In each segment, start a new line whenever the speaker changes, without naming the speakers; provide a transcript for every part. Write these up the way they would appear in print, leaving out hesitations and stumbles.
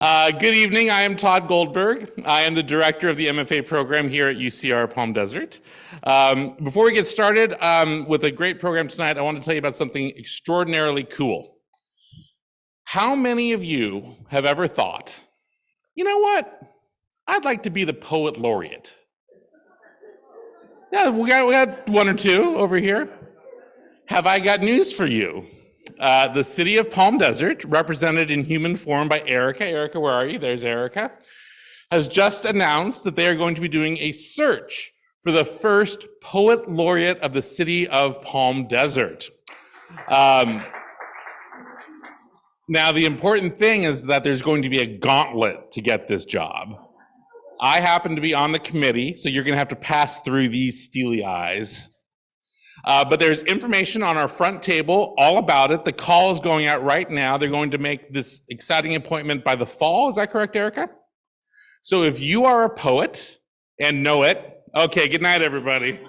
Good evening. I am Todd Goldberg. I am the director of the MFA program here at UCR Palm Desert. Before we get started with a great program tonight, I want to tell you about something extraordinarily cool. How many of you have ever thought, you know what? I'd like to be the poet laureate. Yeah, we got one or two over here. Have I got news for you? The city of Palm Desert, represented in human form by Erica. Erica, where are you? There's Erica. Has just announced that they are going to be doing a search for the first poet laureate of the city of Palm Desert. Now, the important thing is that there's going to be a gauntlet to get this job. I happen to be on the committee, so you're going to have to pass through these steely eyes. But there's information on our front table all about it. The call is going out right now. They're going to make this exciting appointment by the fall. Is that correct, Erica? So if you are a poet and know it, okay, good night, everybody.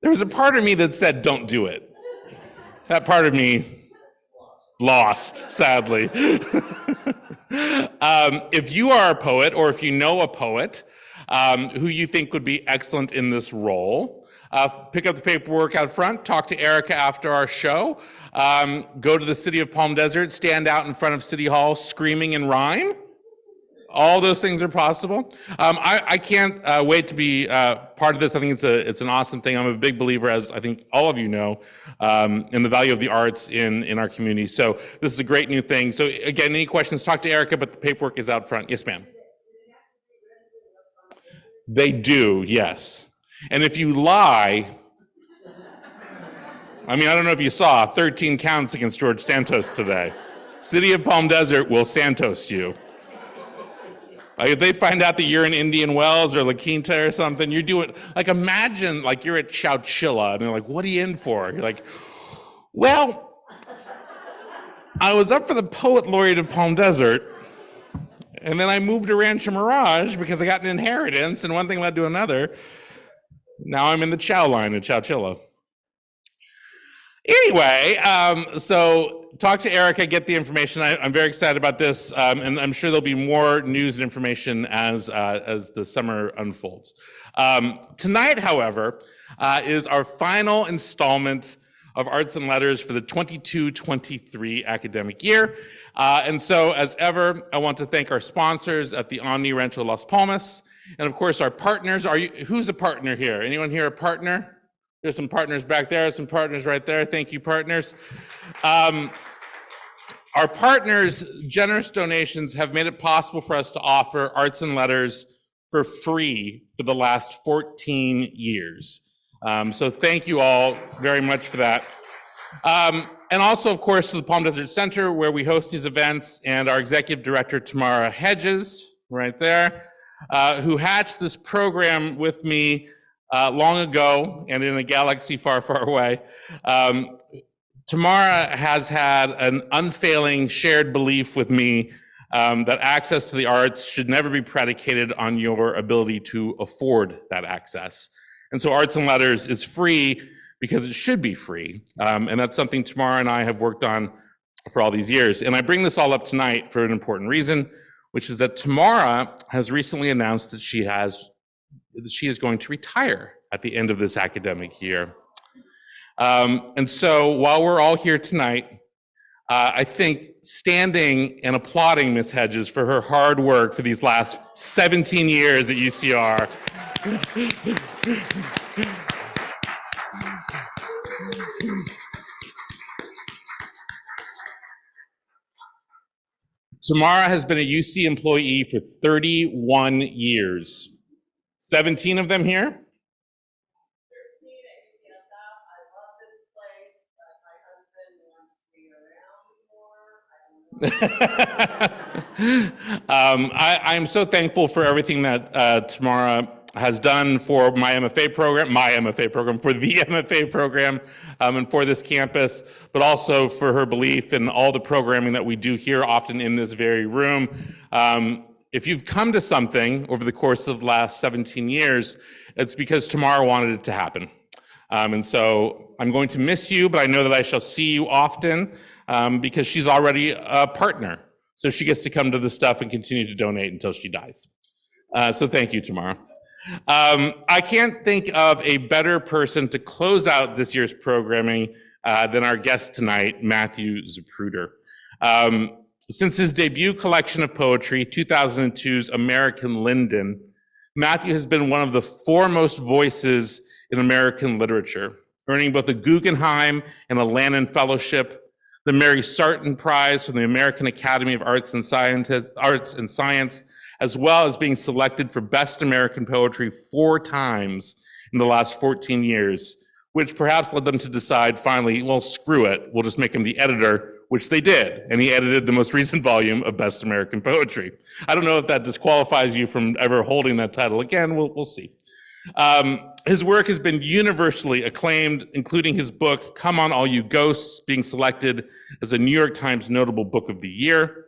There was a part of me that said, don't do it. That part of me lost, sadly. If you are a poet, or if you know a poet who you think would be excellent in this role, pick up the paperwork out front, talk to Erica after our show, go to the city of Palm Desert, stand out in front of City Hall screaming in rhyme. All those things are possible. I can't wait to be part of this. I think it's an awesome thing. I'm a big believer, as I think all of you know, in the value of the arts in our community. So this is a great new thing. So again, any questions, talk to Erica, but the paperwork is out front. Yes, ma'am. They do, yes. And if you lie, I mean, I don't know if you saw 13 counts against George Santos today. City of Palm Desert will Santos you. If they find out that you're in Indian Wells or La Quinta or something, you're doing, like, imagine like you're at Chowchilla and they're like, what are you in for? You're like, well, I was up for the Poet Laureate of Palm Desert, and then I moved to Rancho Mirage because I got an inheritance and one thing led to another. Now I'm in the chow line at Chowchilla. Anyway, so talk to Erica, get the information. I'm very excited about this, and I'm sure there'll be more news and information as the summer unfolds. Tonight, however, is our final installment of Arts and Letters for the 22-23 academic year. And so, as ever, I want to thank our sponsors at the Omni Rancho Las Palmas, and of course our partners. Who's a partner here? Anyone here a partner? There's some partners back there, some partners right there. Thank you, partners. Our partners' generous donations have made it possible for us to offer Arts and Letters for free for the last 14 years. So thank you all very much for that. And also, of course, to the Palm Desert Center, where we host these events, and our executive director, Tamara Hedges, right there, who hatched this program with me long ago and in a galaxy far, far away. Tamara has had an unfailing shared belief with me that access to the arts should never be predicated on your ability to afford that access. And so Arts and Letters is free because it should be free. And that's something Tamara and I have worked on for all these years. And I bring this all up tonight for an important reason, which is that Tamara has recently announced that she is going to retire at the end of this academic year. And so while we're all here tonight, I think standing and applauding Ms. Hedges for her hard work for these last 17 years at UCR. Tamara has been a UC employee for 31 years. 17 of them here? 13 at UCL. I love this place, but my husband wants me around more. I'm so thankful for everything that Tamara has done for my MFA program, for the MFA program, and for this campus, but also for her belief in all the programming that we do here, often in this very room. If you've come to something over the course of the last 17 years, it's because Tamara wanted it to happen. And so I'm going to miss you, but I know that I shall see you often because she's already a partner. So she gets to come to this stuff and continue to donate until she dies. So thank you, Tamara. I can't think of a better person to close out this year's programming than our guest tonight, Matthew Zapruder. Since his debut collection of poetry, 2002's American Linden, Matthew has been one of the foremost voices in American literature, earning both a Guggenheim and a Lannan Fellowship, the Mary Sarton Prize from the American Academy of Arts and Science, as well as being selected for Best American Poetry 4 times in the last 14 years, which perhaps led them to decide finally, well, screw it, we'll just make him the editor, which they did, and he edited the most recent volume of Best American Poetry. I don't know if that disqualifies you from ever holding that title again, we'll see. His work has been universally acclaimed, including his book, Come On All You Ghosts, being selected as a New York Times Notable Book of the Year.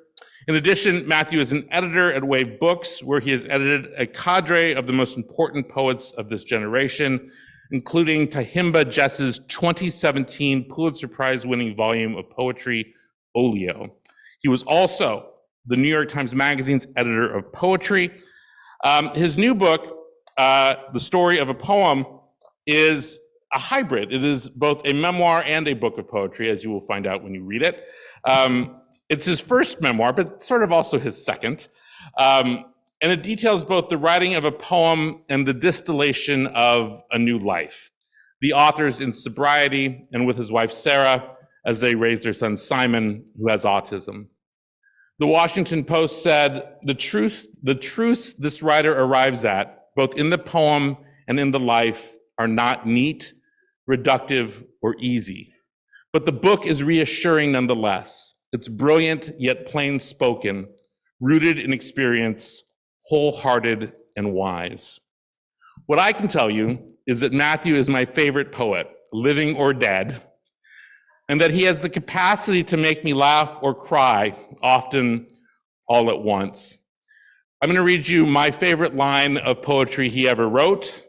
In addition, Matthew is an editor at Wave Books, where he has edited a cadre of the most important poets of this generation, including Tahimba Jess's 2017 Pulitzer Prize-winning volume of poetry, Olio. He was also the New York Times Magazine's editor of poetry. His new book, The Story of a Poem, is a hybrid. It is both a memoir and a book of poetry, as you will find out when you read it. It's his first memoir, but sort of also his second. And it details both the writing of a poem and the distillation of a new life. The author's in sobriety and with his wife, Sarah, as they raise their son, Simon, who has autism. The Washington Post said, the truth this writer arrives at, both in the poem and in the life, are not neat, reductive, or easy. But the book is reassuring nonetheless. It's brilliant, yet plain spoken, rooted in experience, wholehearted and wise. What I can tell you is that Matthew is my favorite poet, living or dead, and that he has the capacity to make me laugh or cry, often all at once. I'm going to read you my favorite line of poetry he ever wrote,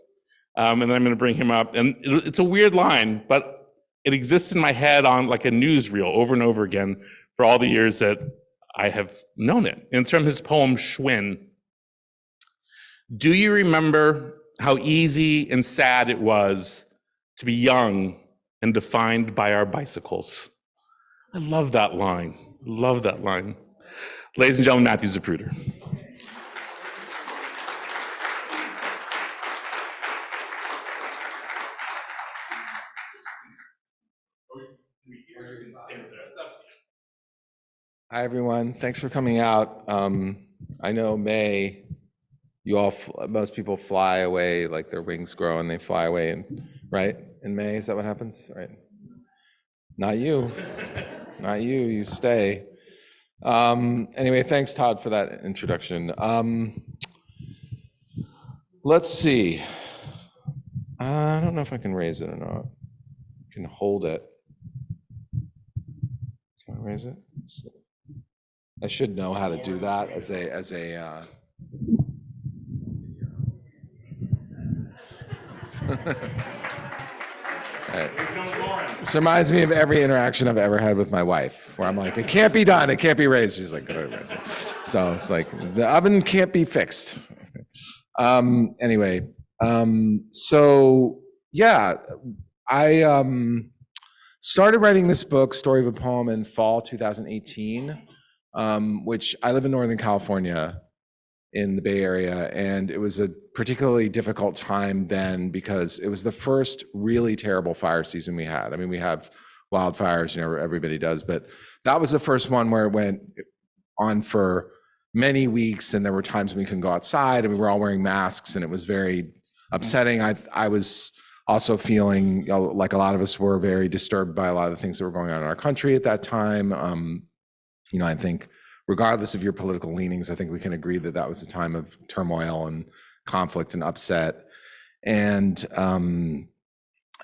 and then I'm going to bring him up. And it's a weird line, but it exists in my head on like a newsreel over and over again for all the years that I have known it. And it's from his poem, Schwinn. Do you remember how easy and sad it was to be young and defined by our bicycles? I love that line. Love that line. Ladies and gentlemen, Matthew Zapruder.
Hi, everyone. Thanks for coming out. I know May, most people fly away, like their wings grow and they fly away, and right? In May, is that what happens? Right? Not you. Not you. You stay. Anyway, thanks, Todd, for that introduction. Let's see. I don't know if I can raise it or not. I can hold it. Can I raise it? Let's see. I should know how to do that as a Right. This reminds me of every interaction I've ever had with my wife, where I'm like, it can't be done, it can't be raised. She's like, so it's like the oven can't be fixed. Anyway, so yeah, I started writing this book, Story of a Poem, in fall 2018. Which I live in Northern California in the Bay Area, and it was a particularly difficult time then because it was the first really terrible fire season we had. I mean, we have wildfires, you know, everybody does, but that was the first one where it went on for many weeks, and there were times when we couldn't go outside, and we were all wearing masks, and it was very upsetting. I was also feeling, you know, like a lot of us were very disturbed by a lot of the things that were going on in our country at that time. You know, I think regardless of your political leanings, I think we can agree that that was a time of turmoil and conflict and upset. And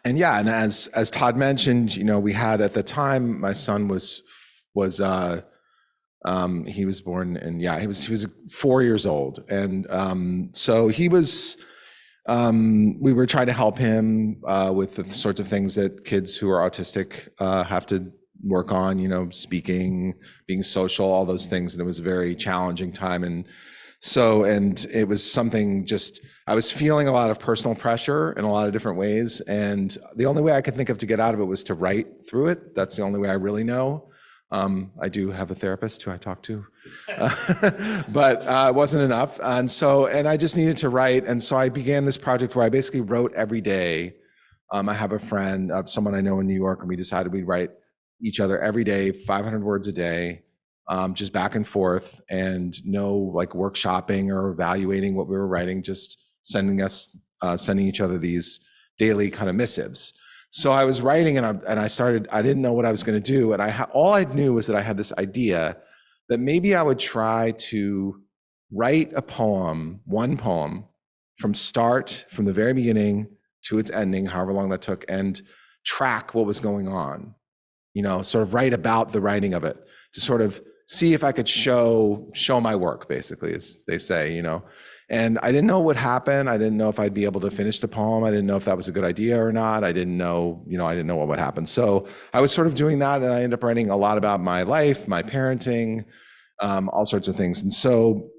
yeah, and as Todd mentioned, you know, we had at the time, my son was he was born, and yeah, he was 4 years old, and so he was We were trying to help him with the sorts of things that kids who are autistic have to work on, you know, speaking, being social, all those things. And it was a very challenging time. And it was something just, I was feeling a lot of personal pressure in a lot of different ways. And the only way I could think of to get out of it was to write through it. That's the only way I really know. I do have a therapist who I talk to, but it wasn't enough. And I just needed to write. And so I began this project where I basically wrote every day. I have a friend, someone I know in New York, and we decided we'd write each other every day, 500 words a day, just back and forth, and no like workshopping or evaluating what we were writing, just sending each other these daily kind of missives. So I was writing, and I didn't know what I was going to do. And all I knew was that I had this idea that maybe I would try to write a poem, one poem, from the very beginning to its ending, however long that took, and track what was going on, you know, sort of write about the writing of it, to sort of see if I could show my work, basically, as they say, you know. And I didn't know what would happen. I didn't know if I'd be able to finish the poem. I didn't know if that was a good idea or not. I didn't know what would happen. So I was sort of doing that, and I ended up writing a lot about my life, my parenting, all sorts of things. And so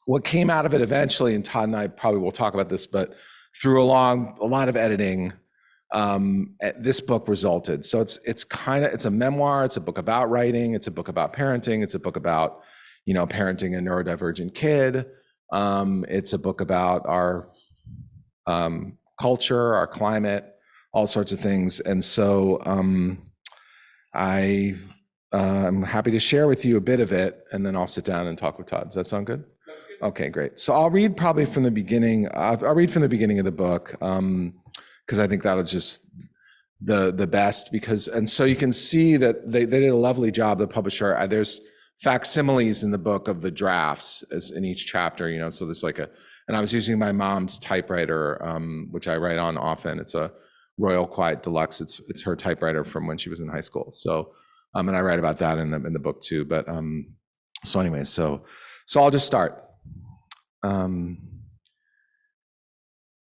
what came out of it eventually, and Todd and I probably will talk about this, but through a lot of editing, this book resulted. So it's a memoir. It's a book about writing. It's a book about parenting. It's a book about, you know, parenting a neurodivergent kid. It's a book about our culture, our climate, all sorts of things. And so I'm happy to share with you a bit of it, and then I'll sit down and talk with Todd. Does that sound good? Okay, great. So I'll read probably from the beginning. I'll read from the beginning of the book, because I think that'll just the best. And so you can see that they did a lovely job, the publisher. There's facsimiles in the book of the drafts as in each chapter, you know. So there's and I was using my mom's typewriter, which I write on often. It's a Royal Quiet Deluxe. It's her typewriter from when she was in high school. So and I write about that in the book too. But so anyway, so I'll just start.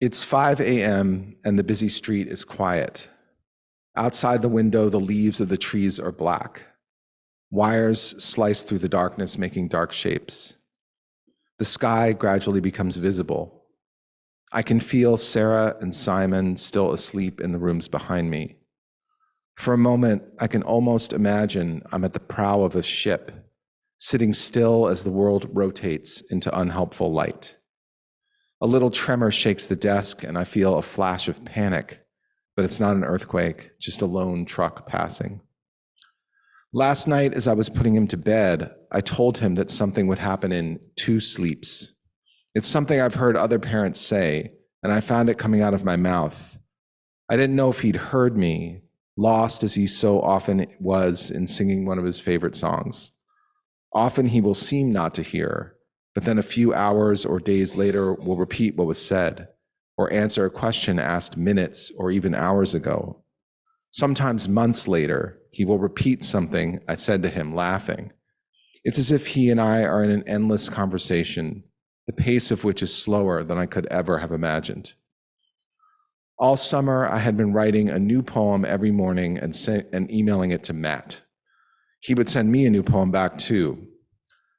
It's 5 a.m. and the busy street is quiet. Outside the window, the leaves of the trees are black. Wires slice through the darkness, making dark shapes. The sky gradually becomes visible. I can feel Sarah and Simon still asleep in the rooms behind me. For a moment, I can almost imagine I'm at the prow of a ship, sitting still as the world rotates into unhelpful light. A little tremor shakes the desk, and I feel a flash of panic, but it's not an earthquake, just a lone truck passing. Last night, as I was putting him to bed, I told him that something would happen in 2 sleeps. It's something I've heard other parents say, and I found it coming out of my mouth. I didn't know if he'd heard me, lost as he so often was in singing one of his favorite songs. Often he will seem not to hear, but then a few hours or days later will repeat what was said, or answer a question asked minutes or even hours ago. Sometimes months later, he will repeat something I said to him, laughing. It's as if he and I are in an endless conversation, the pace of which is slower than I could ever have imagined. All summer, I had been writing a new poem every morning and emailing it to Matt. He would send me a new poem back too.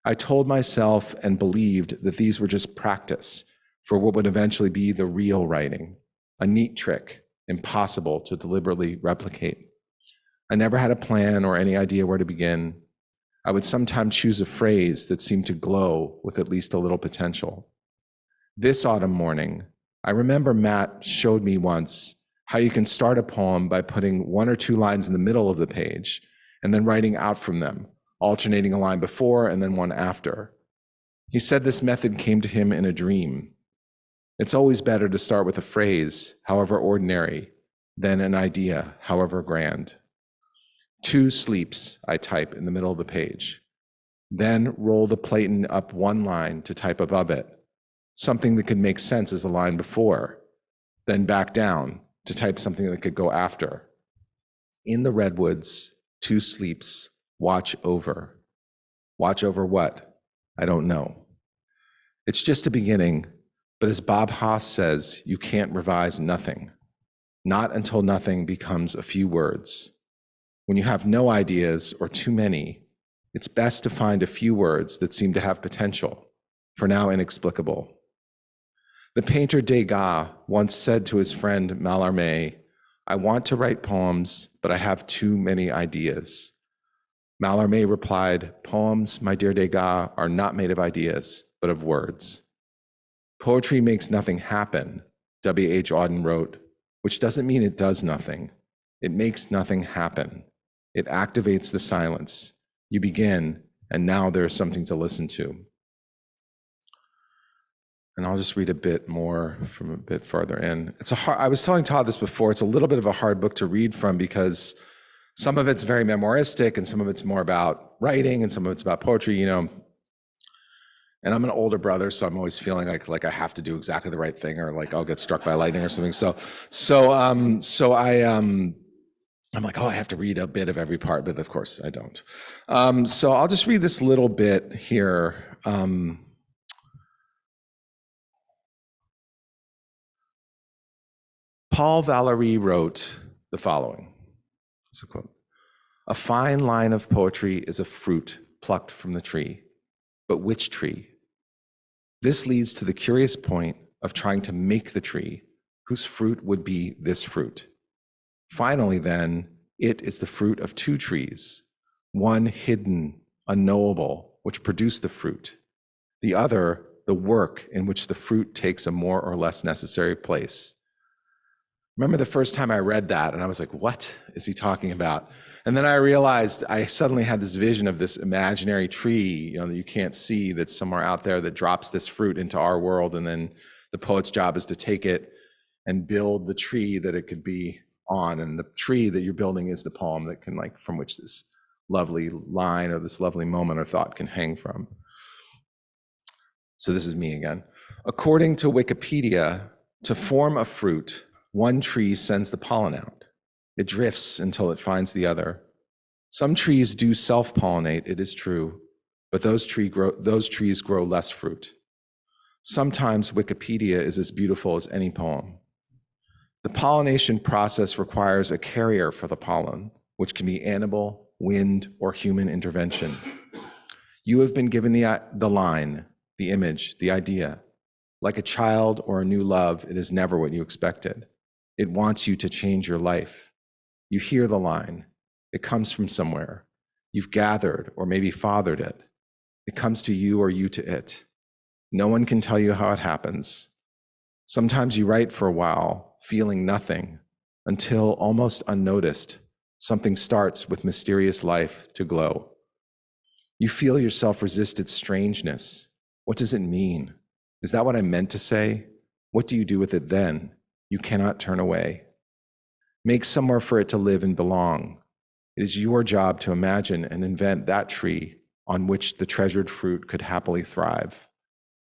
I told myself and believed that these were just practice for what would eventually be the real writing, a neat trick, impossible to deliberately replicate. I never had a plan or any idea where to begin. I would sometimes choose a phrase that seemed to glow with at least a little potential. This autumn morning, I remember Matt showed me once how you can start a poem by putting 1 or 2 lines in the middle of the page and then writing out from them, alternating a line before and then one after. He said this method came to him in a dream. It's always better to start with a phrase, however ordinary, than an idea, however grand. 2 sleeps, I type in the middle of the page. Then roll the platen up 1 line to type above it, something that could make sense as the line before, then back down to type something that could go after. In the redwoods, 2 sleeps, watch over. Watch over what? I don't know. It's just a beginning, But as Bob Haas says, you can't revise nothing, not until nothing becomes a few words. When you have no ideas or too many, it's best to find a few words that seem to have potential, for now inexplicable. The painter Degas once said to his friend Mallarmé, "I want to write poems, but I have too many ideas." Mallarmé replied, "Poems, my dear Degas, are not made of ideas, but of words." Poetry makes nothing happen, W.H. Auden wrote, which doesn't mean it does nothing. It makes nothing happen. It activates the silence. You begin, and now there's something to listen to. And I'll just read a bit more from a bit farther in. I was telling Todd this before, it's a little bit of a hard book to read from because some of it's very memoiristic and some of it's more about writing and some of it's about poetry, you know. And I'm an older brother, so I'm always feeling like I have to do exactly the right thing or like I'll get struck by lightning or something. I'm like, oh, I have to read a bit of every part, but of course I don't. So I'll just read this little bit here. Paul Valéry wrote the following, it's a quote, "A fine line of poetry is a fruit plucked from the tree, but which tree? This leads to the curious point of trying to make the tree, whose fruit would be this fruit. Finally, then, it is the fruit of two trees, one hidden, unknowable, which produced the fruit, the other, the work in which the fruit takes a more or less necessary place." Remember the first time I read that and I was like, what is he talking about? And then I realized I suddenly had this vision of this imaginary tree, you know, that you can't see, that's somewhere out there that drops this fruit into our world. And then the poet's job is to take it and build the tree that it could be on. And the tree that you're building is the poem that can, like, from which this lovely line or this lovely moment or thought can hang from. So this is me again. According to Wikipedia, to form a fruit, one tree sends the pollen out. It drifts until it finds the other. Some trees do self-pollinate, it is true, but those trees grow less fruit. Sometimes Wikipedia is as beautiful as any poem. The pollination process requires a carrier for the pollen, which can be animal, wind, or human intervention. You have been given the line, the image, the idea. Like a child or a new love, it is never what you expected. It wants you to change your life. You hear the line. It comes from somewhere. You've gathered or maybe fathered it. It comes to you or you to it. No one can tell you how it happens. Sometimes you write for a while, feeling nothing, until almost unnoticed, something starts with mysterious life to glow. You feel yourself resist its strangeness. What does it mean? Is that what I meant to say? What do you do with it then? You cannot turn away. Make somewhere for it to live and belong. It is your job to imagine and invent that tree on which the treasured fruit could happily thrive.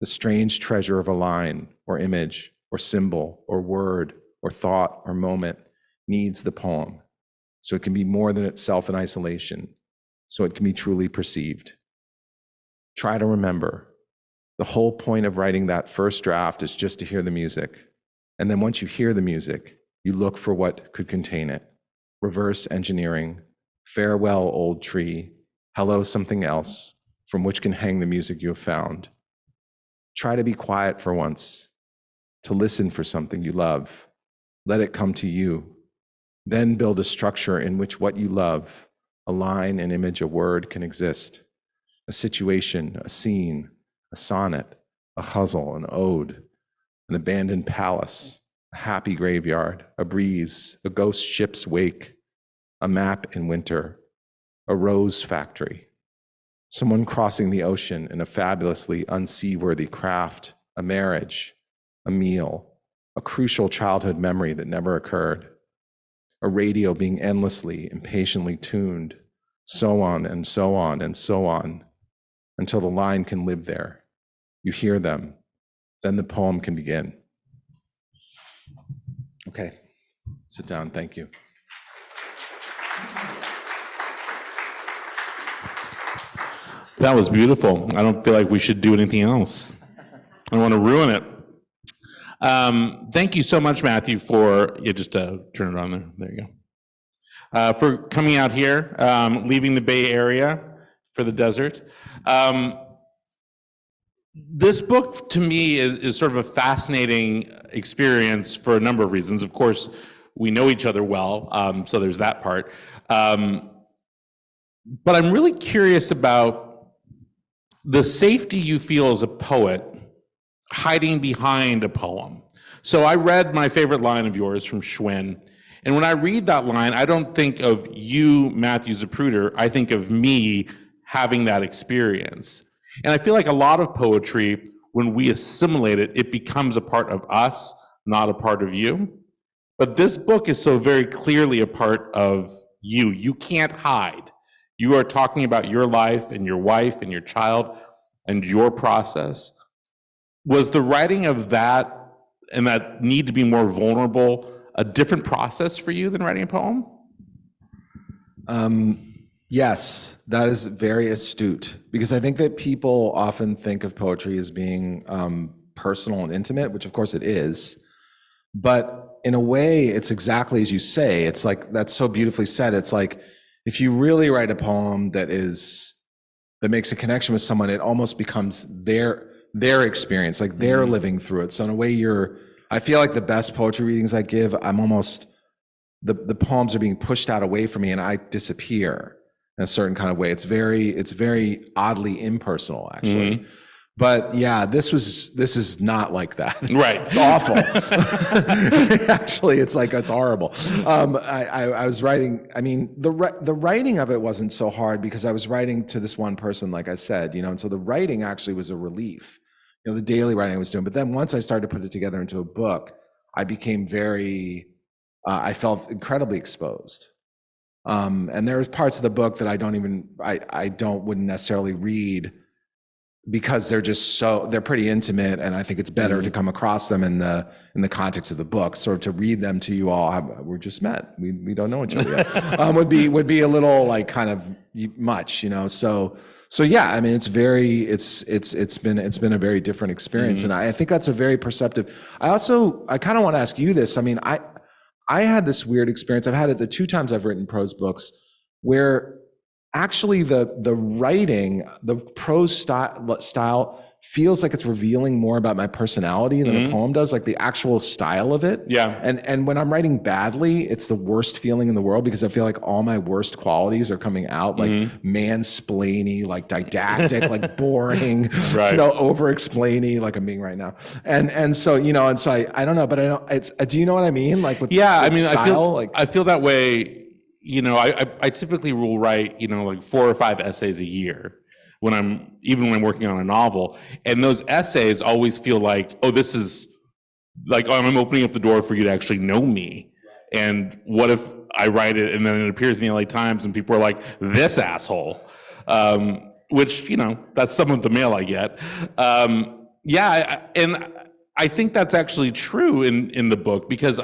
The strange treasure of a line or image or symbol or word or thought or moment needs the poem, so it can be more than itself in isolation, so it can be truly perceived. Try to remember, the whole point of writing that first draft is just to hear the music. And then once you hear the music, you look for what could contain it. Reverse engineering, farewell old tree, hello something else, from which can hang the music you have found. Try to be quiet for once, to listen for something you love. Let it come to you. Then build a structure in which what you love, a line, an image, a word, can exist. A situation, a scene, a sonnet, a ghazal, an ode, an abandoned palace, a happy graveyard, a breeze, a ghost ship's wake, a map in winter, a rose factory, someone crossing the ocean in a fabulously unseaworthy craft, a marriage, a meal, a crucial childhood memory that never occurred, a radio being endlessly, impatiently tuned, so on and so on and so on, until the line can live there. You hear them, then the poem can begin. Okay, sit down, thank you.
That was beautiful. I don't feel like we should do anything else. I don't want to ruin it. Thank you so much, Matthew, for, just turn it on there. There you go. For coming out here, leaving the Bay Area for the desert. This book to me is sort of a fascinating experience for a number of reasons. Of course, we know each other well, so there's that part. But I'm really curious about the safety you feel as a poet hiding behind a poem. So I read my favorite line of yours from Schwinn, and when I read that line, I don't think of you, Matthew Zapruder, I think of me having that experience. And I feel like a lot of poetry, when we assimilate it, it becomes a part of us, not a part of you. But this book is so very clearly a part of you. You can't hide. You are talking about your life and your wife and your child and your process. Was the writing of that and that need to be more vulnerable a different process for you than writing a poem?
Yes, that is very astute, because I think that people often think of poetry as being personal and intimate, which of course it is. But in a way, it's exactly as you say. It's like, that's so beautifully said. It's like, if you really write a poem that makes a connection with someone, it almost becomes their experience, like they're living through it. So in a way, I feel like the best poetry readings I give, I'm almost, the poems are being pushed out away from me and I disappear in a certain kind of way. It's very oddly impersonal, actually. But yeah, this is not like that.
Right.
It's awful. Actually, it's horrible. I was writing, I mean, the writing of it wasn't so hard because I was writing to this one person, like I said, and so the writing actually was a relief, the daily writing I was doing. But then once I started to put it together into a book, I became I felt incredibly exposed. And there was parts of the book that I wouldn't necessarily read, because they're pretty intimate, and I think it's better to come across them in the context of the book. Sort of to read them to you all, we're just met, we don't know each other yet, would be a little like kind of much, So yeah, I mean, it's been a very different experience, and I think that's a very perceptive. I kind of want to ask you this. I mean, I had this weird experience. I've had it the two times I've written prose books, where actually the writing, the prose style feels like it's revealing more about my personality than a poem does, like the actual style of it.
Yeah.
And when I'm writing badly, it's the worst feeling in the world, because I feel like all my worst qualities are coming out, like mansplainy, like didactic, like boring,
right.
over-explainy, like I'm being right now. And so, I don't know, but do you know what I mean? Like with style,
I feel that way. I typically will write, like 4 or 5 essays a year when I'm working on a novel. And those essays always feel like, oh, this is like, oh, I'm opening up the door for you to actually know me. And what if I write it and then it appears in the LA Times and people are like, this asshole, which, that's some of the mail I get. And I think that's actually true in the book, because,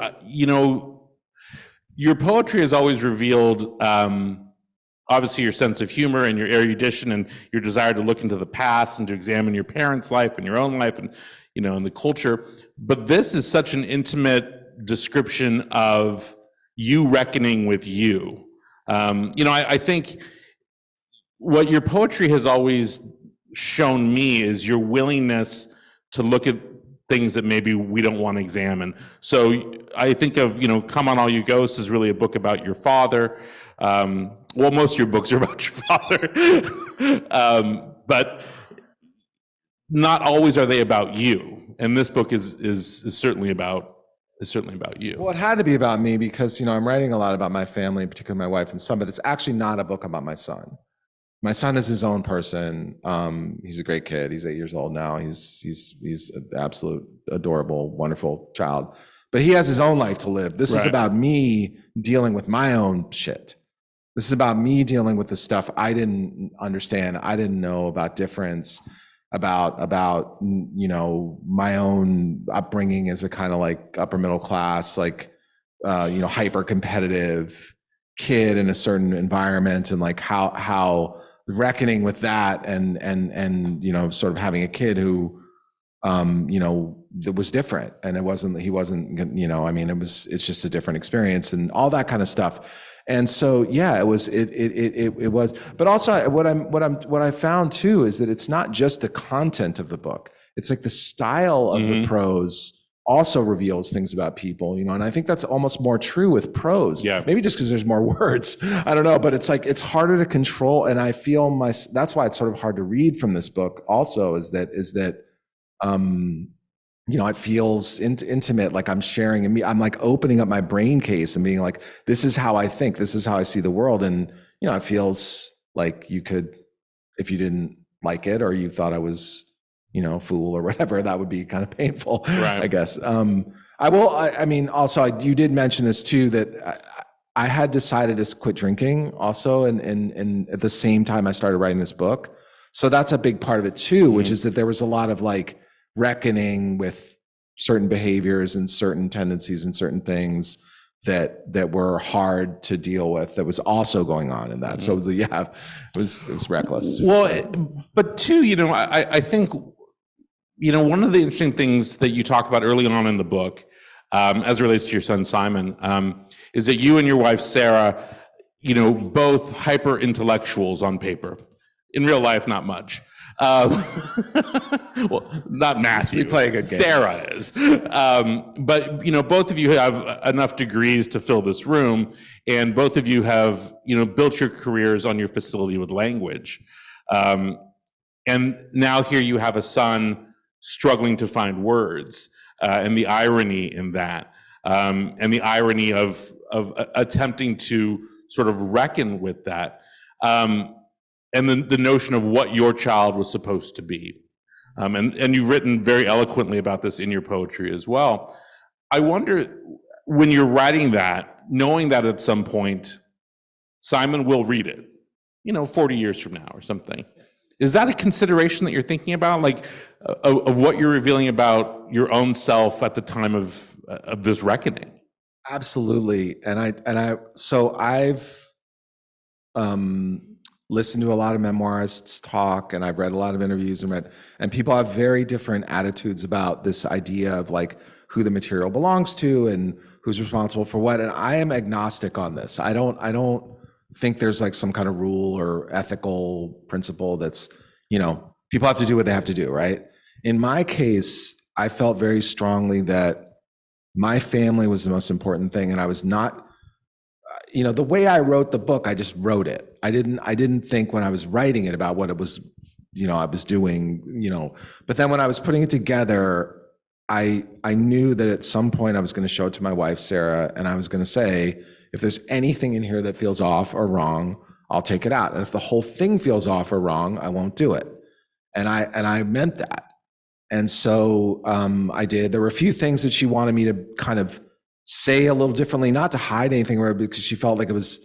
your poetry has always revealed, obviously, your sense of humor and your erudition and your desire to look into the past and to examine your parents' life and your own life and, and the culture. But this is such an intimate description of you reckoning with you. I think what your poetry has always shown me is your willingness to look at things that maybe we don't want to examine. So I think of, Come On All You Ghosts is really a book about your father. Well, most of your books are about your father, but not always are they about you. And this book is certainly about you.
Well, it had to be about me because, I'm writing a lot about my family, particularly my wife and son, but it's actually not a book about my son. My son is his own person. He's a great kid. He's 8 years old now. He's an absolute adorable, wonderful child. But he has his own life to live. This is about me dealing with my own shit. This is about me dealing with the stuff I didn't understand. I didn't know about difference, about my own upbringing as a kind of like upper middle class, like hyper competitive kid in a certain environment, and like how reckoning with that and sort of having a kid who that was different, and he wasn't, I mean, it's just a different experience and all that kind of stuff. And so, yeah, it was, but also what I found too is that it's not just the content of the book. It's like the style of the prose also reveals things about people, and I think that's almost more true with prose.
Yeah.
Maybe just because there's more words. I don't know, but it's like, it's harder to control. And I feel that's why it's sort of hard to read from this book also, is that, it feels intimate, like I'm sharing, and I'm like opening up my brain case and being like, this is how I think, this is how I see the world. And, it feels like you could, if you didn't like it, or you thought I was, a fool or whatever, that would be kind of painful,
right.
I guess. Also, you did mention this too, that I had decided to quit drinking also. And at the same time I started writing this book. So that's a big part of it too, which is that there was a lot of like reckoning with certain behaviors and certain tendencies and certain things that were hard to deal with, that was also going on in that. So it was reckless.
Well, but too, I think, one of the interesting things that you talk about early on in the book, as it relates to your son, Simon, is that you and your wife, Sarah, both hyper intellectuals on paper. In real life, not much. Well, not Matthew.
We play a good game.
Sarah is. But, both of you have enough degrees to fill this room, and both of you have, built your careers on your facility with language. And now here you have a son struggling to find words, and the irony in that, and the irony of attempting to sort of reckon with that. And then the notion of what your child was supposed to be. And you've written very eloquently about this in your poetry as well. I wonder, when you're writing that, knowing that at some point, Simon will read it, 40 years from now or something. Is that a consideration that you're thinking about, like of what you're revealing about your own self at the time of this reckoning?
Absolutely. So I've listened to a lot of memoirists talk, and I've read a lot of interviews and people have very different attitudes about this idea of like who the material belongs to and who's responsible for what. And I am agnostic on this. I don't think there's like some kind of rule or ethical principle that's, people have to do what they have to do, right? In my case, I felt very strongly that my family was the most important thing, and I was not, the way I wrote the book, I just wrote it. I didn't think when I was writing it about what it was, I was doing, but then when I was putting it together, I knew that at some point I was going to show it to my wife, Sarah, and I was going to say, if there's anything in here that feels off or wrong, I'll take it out. And if the whole thing feels off or wrong, I won't do it. And I meant that. And so I did. There were a few things that she wanted me to kind of say a little differently, not to hide anything, because she felt like it was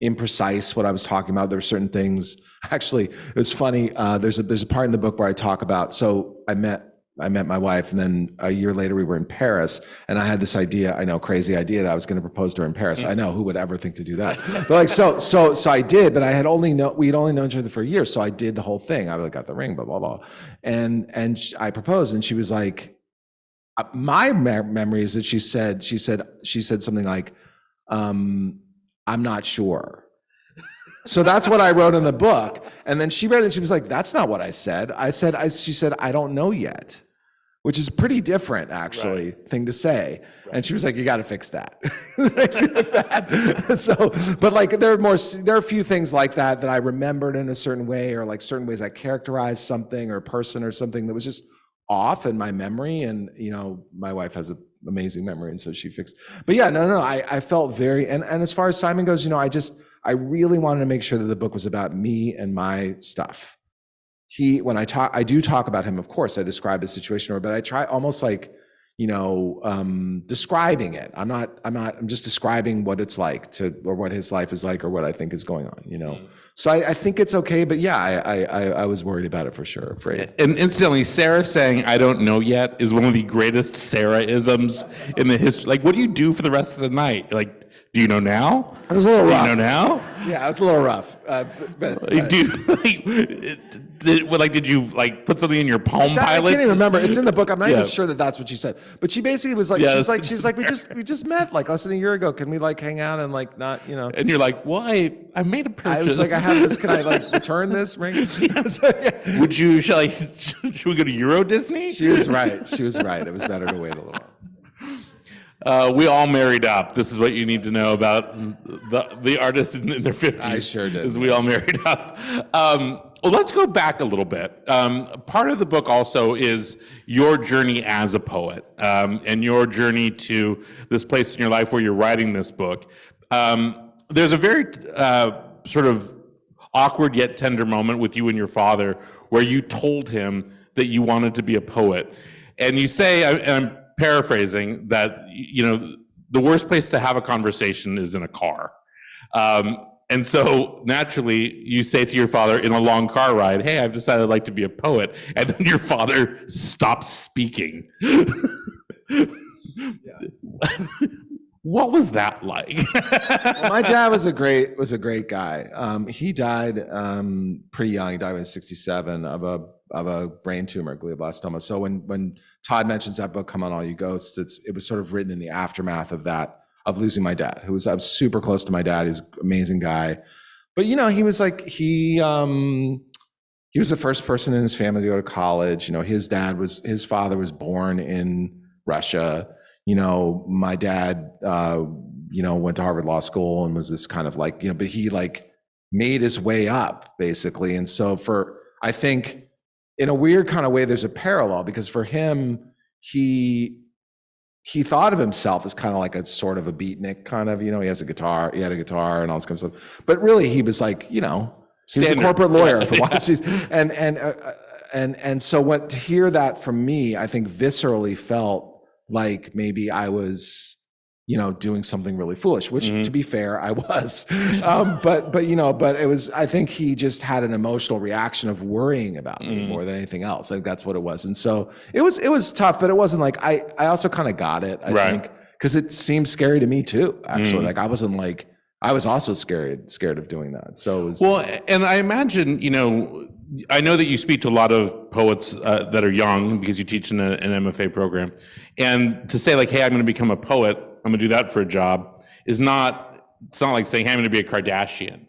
imprecise what I was talking about. There were certain things. Actually, it was funny. There's a part in the book where I talk about, so I met my wife, and then a year later we were in Paris, and I had this idea, crazy idea, that I was going to propose to her in Paris. I know, who would ever think to do that? But like, so I did, but we'd only known each other for a year. So I did the whole thing. I got the ring, blah, blah, blah. And I proposed, and she was like, my memory is that she said something like, I'm not sure. So that's what I wrote in the book. And then she read it and she was like, that's not what I said. She said, I don't know yet, which is pretty different, actually, thing to say. Right. And she was like, you got to fix that. So, but like, there are a few things like that I remembered in a certain way, or like certain ways I characterized something or person or something that was just off in my memory. And, my wife has an amazing memory, and so she fixed. But yeah, no, I felt very, and as far as Simon goes, I really wanted to make sure that the book was about me and my stuff. When I do talk about him, of course, I describe his situation, but I try almost like, describing it. I'm just describing what it's like or what his life is like, or what I think is going on, So I think it's okay, but yeah, I was worried about it for sure, afraid.
And incidentally, Sarah saying, I don't know yet, is one of the greatest Sarah-isms in the history. Like, what do you do for the rest of the night? Like, do you know now?
It was a little rough.
Do you know now?
Yeah, it was a little rough.
did you like put something in your Palm
I
Pilot?
can't even remember. It's in the book. I'm not
Yeah.
even sure that that's what she said. But she basically was like,
Yeah,
she's like, we just met like less than a year ago. Can we like hang out and like not,
And you're like, well, I made a purchase.
I was like, I have this. Can I like return this ring? So, yeah.
Would you? Should we go to Euro Disney?
She was right. She was right. It was better to wait a little while.
We all married up. This is what you need to know about the artists in their 50s.
I sure did.
Is we all married up. Well, let's go back a little bit. Part of the book also is your journey as a poet, and your journey to this place in your life where you're writing this book. There's a very sort of awkward yet tender moment with you and your father where you told him that you wanted to be a poet. And you say, and I'm paraphrasing, that the worst place to have a conversation is in a car. And so naturally you say to your father in a long car ride, hey, I've decided I'd like to be a poet. And then your father stops speaking. What was that like?
Well, my dad was a great guy. He died pretty young. He died when he was 67 of a brain tumor, glioblastoma. So when Todd mentions that book, Come On All You Ghosts, it was sort of written in the aftermath of that, of losing my dad, I was super close to my dad. He's an amazing guy. But he was like, he was the first person in his family to go to college. His father was born in Russia. My dad, went to Harvard Law School and was this kind of like, but he like made his way up basically. And so I think in a weird kind of way, there's a parallel because for him, he thought of himself as kind of like a sort of a beatnik kind of, he had a guitar and all this kind of stuff. But really he was like, he was a corporate lawyer for Washington. And so to hear that from me, I think viscerally felt like maybe I was, doing something really foolish, which to be fair, I was. But it was, I think he just had an emotional reaction of worrying about me more than anything else. Like that's what it was. And so it was tough, but it wasn't like, I also kind of got it, I think, because it seemed scary to me too, actually. Like I was also scared of doing that. So it was.
Well, and I imagine, I know that you speak to a lot of poets that are young because you teach in an MFA program. And to say like, hey, I'm going to become a poet, I'm going to do that for a job, it's not like saying, hey, I'm going to be a Kardashian.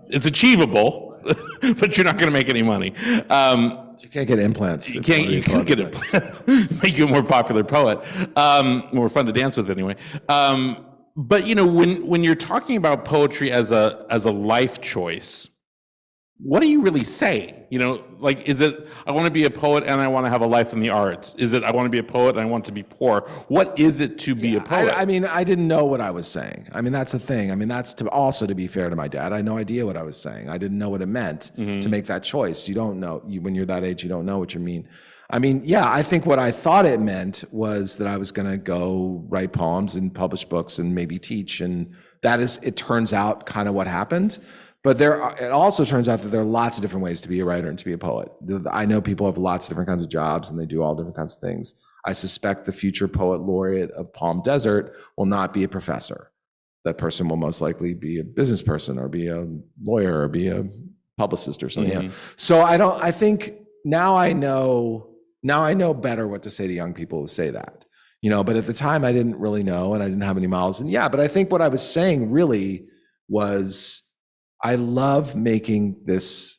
It's achievable, but you're not going to make any money.
You can't get implants.
You can't get implants. Make you a more popular poet. More fun to dance with anyway. But when you're talking about poetry as a life choice, what are you really saying? Like, is it, I want to be a poet and I want to have a life in the arts? Is it, I want to be a poet and I want to be poor? What is it to be a poet?
I didn't know what I was saying. That's the thing. That's to be fair to my dad. I had no idea what I was saying. I didn't know what it meant to make that choice. You don't know. When you're that age, you don't know what you mean. I think what I thought it meant was that I was going to go write poems and publish books and maybe teach. And it turns out kind of what happened. But it also turns out that there are lots of different ways to be a writer and to be a poet. I know people have lots of different kinds of jobs and they do all different kinds of things. I suspect the future poet laureate of Palm Desert will not be a professor. That person will most likely be a business person or be a lawyer or be a publicist or something. Yeah. So I think now I know better what to say to young people who say that. But at the time I didn't really know and I didn't have any models. And but I think what I was saying really was, I love making these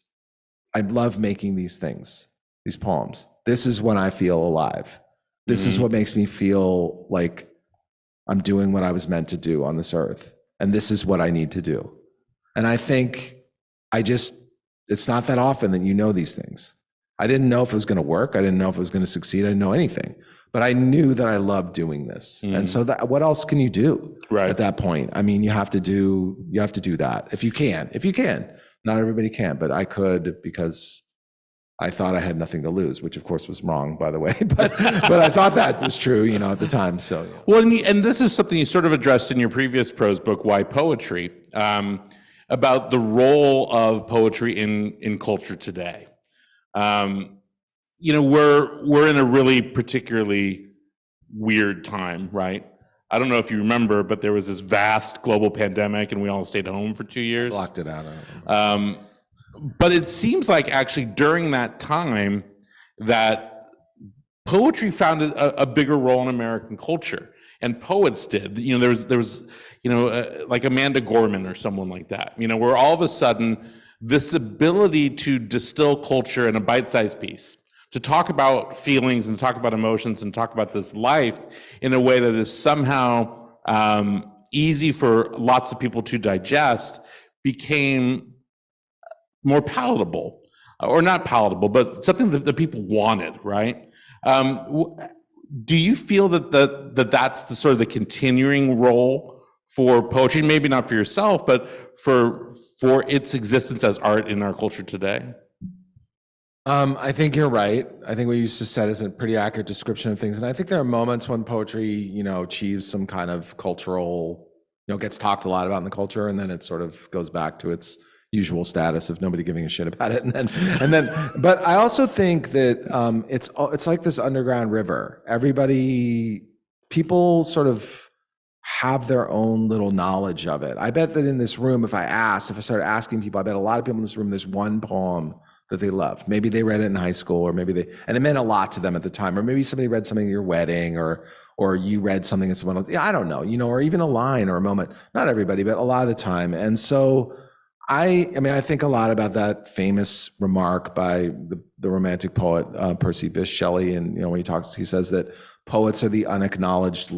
things, these poems. This is when I feel alive. This is what makes me feel like I'm doing what I was meant to do on this earth. And this is what I need to do. And I think it's not that often that you know these things. I didn't know if it was going to work. I didn't know if it was going to succeed. I didn't know anything. But I knew that I loved doing this. And so what else can you do at that point? You have to do that if you can. Not everybody can, but I could because I thought I had nothing to lose, which of course was wrong, by the way. But I thought that was true, at the time. So yeah.
Well, and this is something you sort of addressed in your previous prose book, Why Poetry, about the role of poetry in culture today. We're in a really particularly weird time, right? I don't know if you remember, but there was this vast global pandemic and we all stayed home for 2 years.
Blocked it out.
But it seems like actually during that time that poetry found a bigger role in American culture, and poets did. You know, there was like Amanda Gorman or someone like that. You know, where all of a sudden this ability to distill culture in a bite-sized piece, to talk about feelings and talk about emotions and talk about this life in a way that is somehow easy for lots of people to digest, became more palatable, or not palatable, but something that people wanted, right? Do you feel that that's the sort of the continuing role for poetry? Maybe not for yourself, but for its existence as art in our culture today?
I think you're right. I think what you just said is a pretty accurate description of things. And I think there are moments when poetry, achieves some kind of cultural, gets talked a lot about in the culture, and then it sort of goes back to its usual status of nobody giving a shit about it. But I also think that it's like this underground river. People sort of have their own little knowledge of it. I bet that in this room, if I started asking people, I bet a lot of people in this room, there's one poem that they loved. Maybe they read it in high school, or maybe and it meant a lot to them at the time, or maybe somebody read something at your wedding, or you read something at someone else. Yeah, I don't know, or even a line or a moment. Not everybody, but a lot of the time. And so I think a lot about that famous remark by the romantic poet Percy Bysshe Shelley, and when he says that poets are the unacknowledged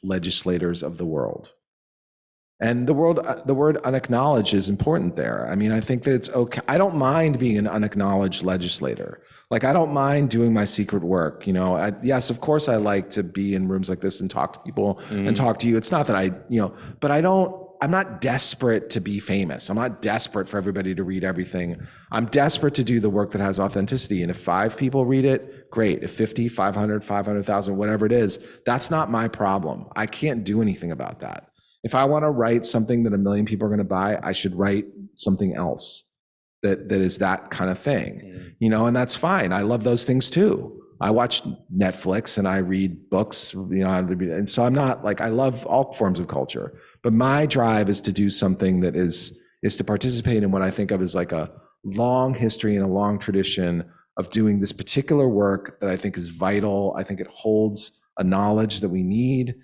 legislators of the world. And the word unacknowledged is important there. I mean, I think that it's okay. I don't mind being an unacknowledged legislator. Like, I don't mind doing my secret work. Yes, of course, I like to be in rooms like this and talk to people and talk to you. It's not that but I'm not desperate to be famous. I'm not desperate for everybody to read everything. I'm desperate to do the work that has authenticity. And if 5 people read it, great. If 50, 500, 500,000, whatever it is, that's not my problem. I can't do anything about that. If I want to write something that 1 million people are going to buy, I should write something else that is that kind of thing, and that's fine. I love those things too. I watch Netflix and I read books, and so I'm not like, I love all forms of culture, but my drive is to do something that is to participate in what I think of as like a long history and a long tradition of doing this particular work that I think is vital. I think it holds a knowledge that we need.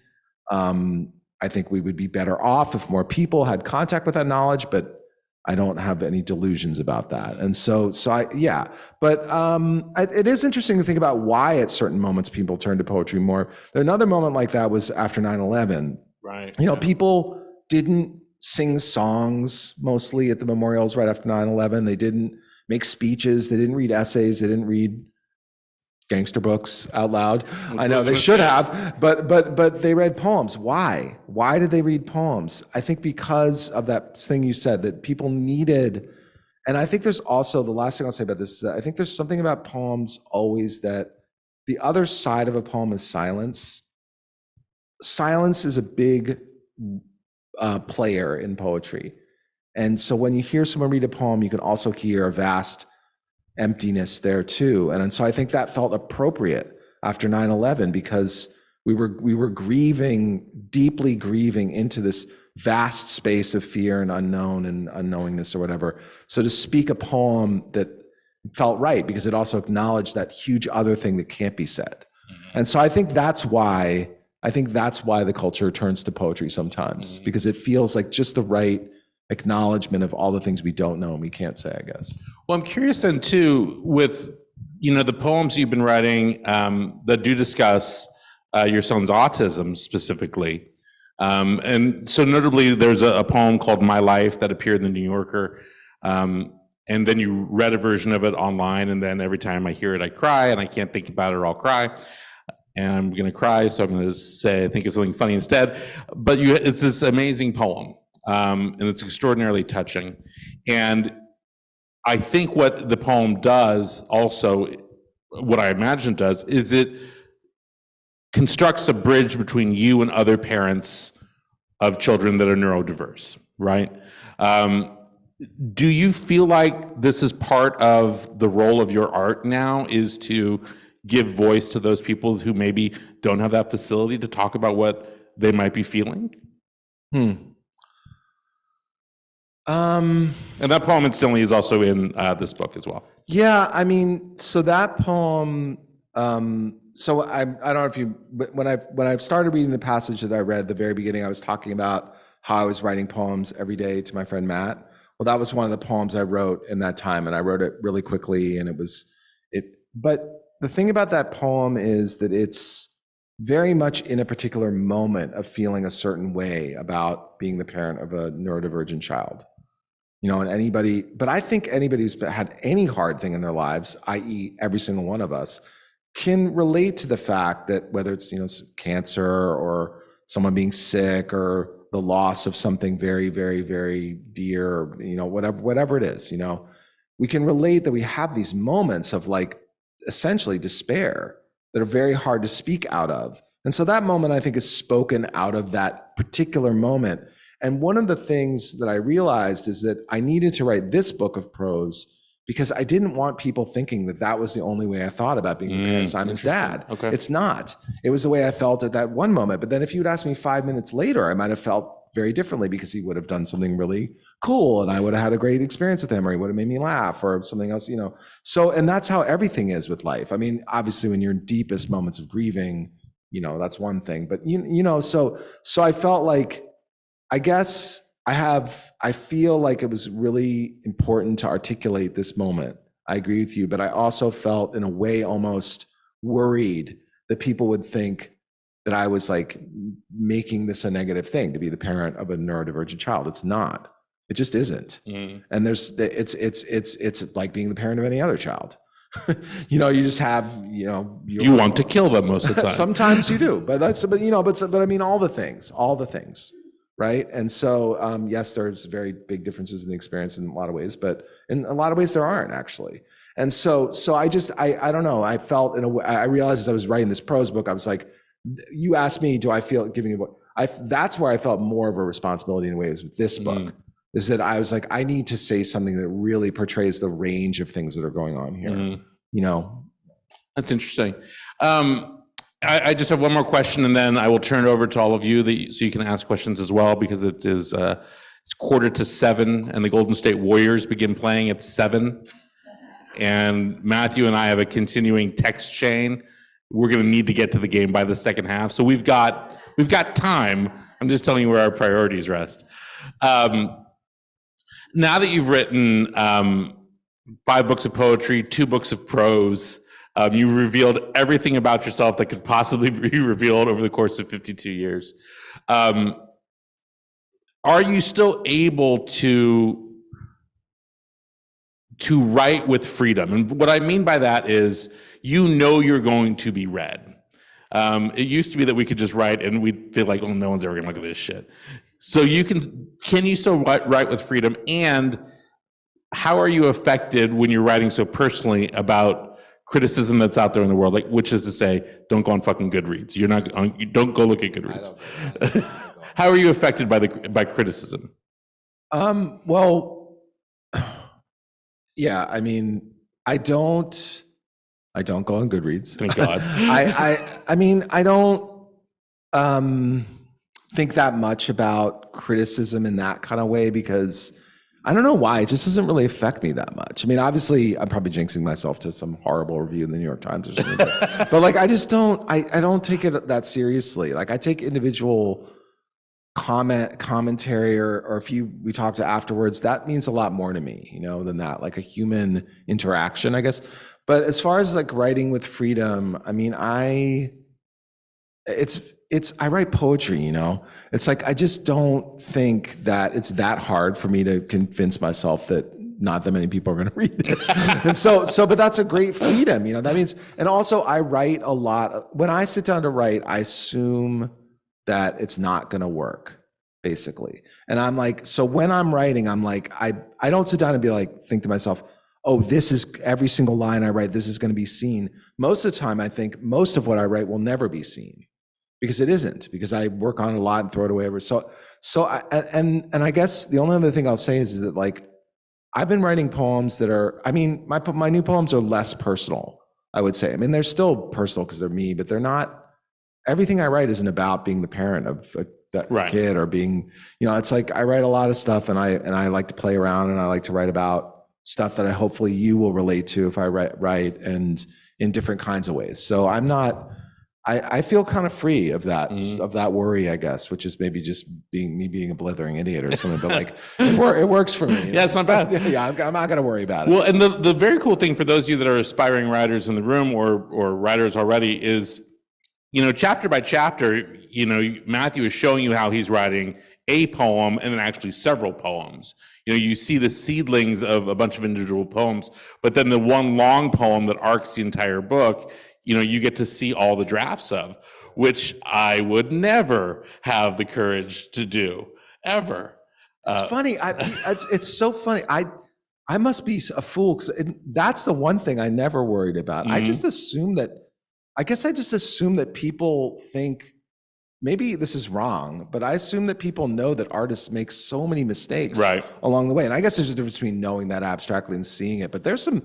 I think we would be better off if more people had contact with that knowledge, but I don't have any delusions about that. And it is interesting to think about why at certain moments people turn to poetry more. Another moment like that was after 9/11.
Right.
People didn't sing songs mostly at the memorials right after 9/11. They didn't make speeches. They didn't read essays. They didn't read gangster books out loud. I know they should have, but they read poems. Why? Why did they read poems? I think because of that thing you said, that people needed. And I think there's also, the last thing I'll say about this is that I think there's something about poems always that the other side of a poem is silence. Silence is a big player in poetry. And so when you hear someone read a poem, you can also hear a vast emptiness there too. And so I think that felt appropriate after 9/11, because we were grieving, deeply grieving into this vast space of fear and unknown and unknowingness or whatever. So to speak a poem that felt right, because it also acknowledged that huge other thing that can't be said. And so I think that's why the culture turns to poetry sometimes, because it feels like just the right acknowledgement of all the things we don't know and we can't say, I guess.
Well, I'm curious then too, with the poems you've been writing that do discuss your son's autism specifically, and so notably, there's a poem called "My Life" that appeared in the New Yorker, and then you read a version of it online, and then every time I hear it, I cry, and I can't think about it or I'll cry. And I'm going to cry, so I'm going to say I think it's something funny instead. But it's this amazing poem, and it's extraordinarily touching. And I think what the poem does also, what I imagine it does, is it constructs a bridge between you and other parents of children that are neurodiverse, right? Do you feel like this is part of the role of your art now, is to give voice to those people who maybe don't have that facility to talk about what they might be feeling?
Um,
And that poem incidentally is also in this book as well.
yeah, I mean, so that poem, so I don't know if you, but when I started reading the passage that I read at the very beginning, I was talking about how I was writing poems every day to my friend Matt. Well, that was one of the poems I wrote in that time, and I wrote it really quickly, and but the thing about that poem is that it's very much in a particular moment of feeling a certain way about being the parent of a neurodivergent child. And but I think anybody who's had any hard thing in their lives, i.e. every single one of us, can relate to the fact that whether it's, cancer or someone being sick or the loss of something very, very, very dear, whatever it is, we can relate that we have these moments of like essentially despair that are very hard to speak out of. And so that moment, I think, is spoken out of that particular moment. And one of the things that I realized is that I needed to write this book of prose because I didn't want people thinking that that was the only way I thought about being the parent of Simon's dad.
Okay.
It's not. It was the way I felt at that one moment. But then if you'd asked me 5 minutes later, I might have felt very differently because he would have done something really cool and I would have had a great experience with him, or he would have made me laugh or something else, So, and that's how everything is with life. I mean, obviously when you're in deepest moments of grieving, that's one thing. But, so I felt like, I guess I feel like it was really important to articulate this moment. I agree with you, but I also felt in a way almost worried that people would think that I was like making this a negative thing to be the parent of a neurodivergent child. It's not. It just isn't. And it's like being the parent of any other child. You just have,
you want to kill them most of the time.
Sometimes you do, but I mean, all the things. Right. And so, yes, there's very big differences in the experience in a lot of ways, but in a lot of ways there aren't actually. And so I don't know. I felt in a way, I realized as I was writing this prose book, I was like, you asked me, do I feel giving a book? That's where I felt more of a responsibility in ways with this book, is that I was like, I need to say something that really portrays the range of things that are going on here.
That's interesting. I just have one more question, and then I will turn it over to all of you so you can ask questions as well, because it is it's 6:45, and the Golden State Warriors begin playing at 7. And Matthew and I have a continuing text chain. We're going to need to get to the game by the second half, so we've got time. I'm just telling you where our priorities rest. Now that you've written 5 books of poetry, 2 books of prose. You revealed everything about yourself that could possibly be revealed over the course of 52 years. Are you still able to write with freedom? And what I mean by that is, you're going to be read. It used to be that we could just write and we'd feel like, oh, no one's ever gonna look at this shit. So can you still write with freedom? And how are you affected when you're writing so personally about criticism that's out there in the world, like, which is to say, don't go on fucking Goodreads. You don't go look at Goodreads. How are you affected by criticism?
Well, yeah, I mean, I don't go on Goodreads.
Thank God.
I mean, I don't think that much about criticism in that kind of way, because I don't know why. It just doesn't really affect me that much. I mean, obviously, I'm probably jinxing myself to some horrible review in the New York Times or something. But like, I just don't. I don't take it that seriously. Like, I take individual commentary, or if we talk to afterwards, that means a lot more to me, than that. Like a human interaction, I guess. But as far as like writing with freedom, I mean, I write poetry, it's like, I just don't think that it's that hard for me to convince myself that not that many people are going to read this. And but that's a great freedom, that means, and also I write a lot. When I sit down to write, I assume that it's not going to work, basically. And I'm like, so when I'm writing, I'm like, I don't sit down and be like, think to myself, oh, this is every single line I write, this is going to be seen. Most of the time, I think most of what I write will never be seen. Because it isn't, because I work on it a lot and throw it away. I guess the only other thing I'll say is that, like, I've been writing poems that are, I mean, my new poems are less personal, I would say. I mean, they're still personal because they're me, but they're not, everything I write isn't about being the parent of a that
Right.
kid, or being, it's like I write a lot of stuff, and I like to play around, and I like to write about stuff that hopefully you will relate to if I write and in different kinds of ways. So I'm not. I feel kind of free of that worry, I guess, which is maybe just being a blithering idiot or something. But like it works for me.
Yeah, it's not bad.
Yeah, I'm not going to worry about it.
Well, and the very cool thing for those of you that are aspiring writers in the room or writers already is, chapter by chapter, Matthew is showing you how he's writing a poem and then actually several poems. You see the seedlings of a bunch of individual poems, but then the one long poem that arcs the entire book, you get to see all the drafts of, which I would never have the courage to do, ever.
It's funny. It's so funny. I must be a fool, because that's the one thing I never worried about. I just assume that people think, maybe this is wrong, but I assume that people know that artists make so many mistakes along the way. And I guess there's a difference between knowing that abstractly and seeing it, but there's some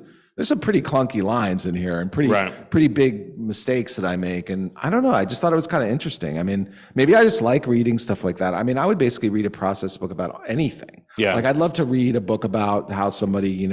pretty clunky lines in here, and pretty big mistakes that I make. And I don't know, I just thought it was kind of interesting. I mean, maybe I just like reading stuff like that. I mean, I would basically read a process book about anything.
Yeah.
Like I'd love to read a book about how somebody,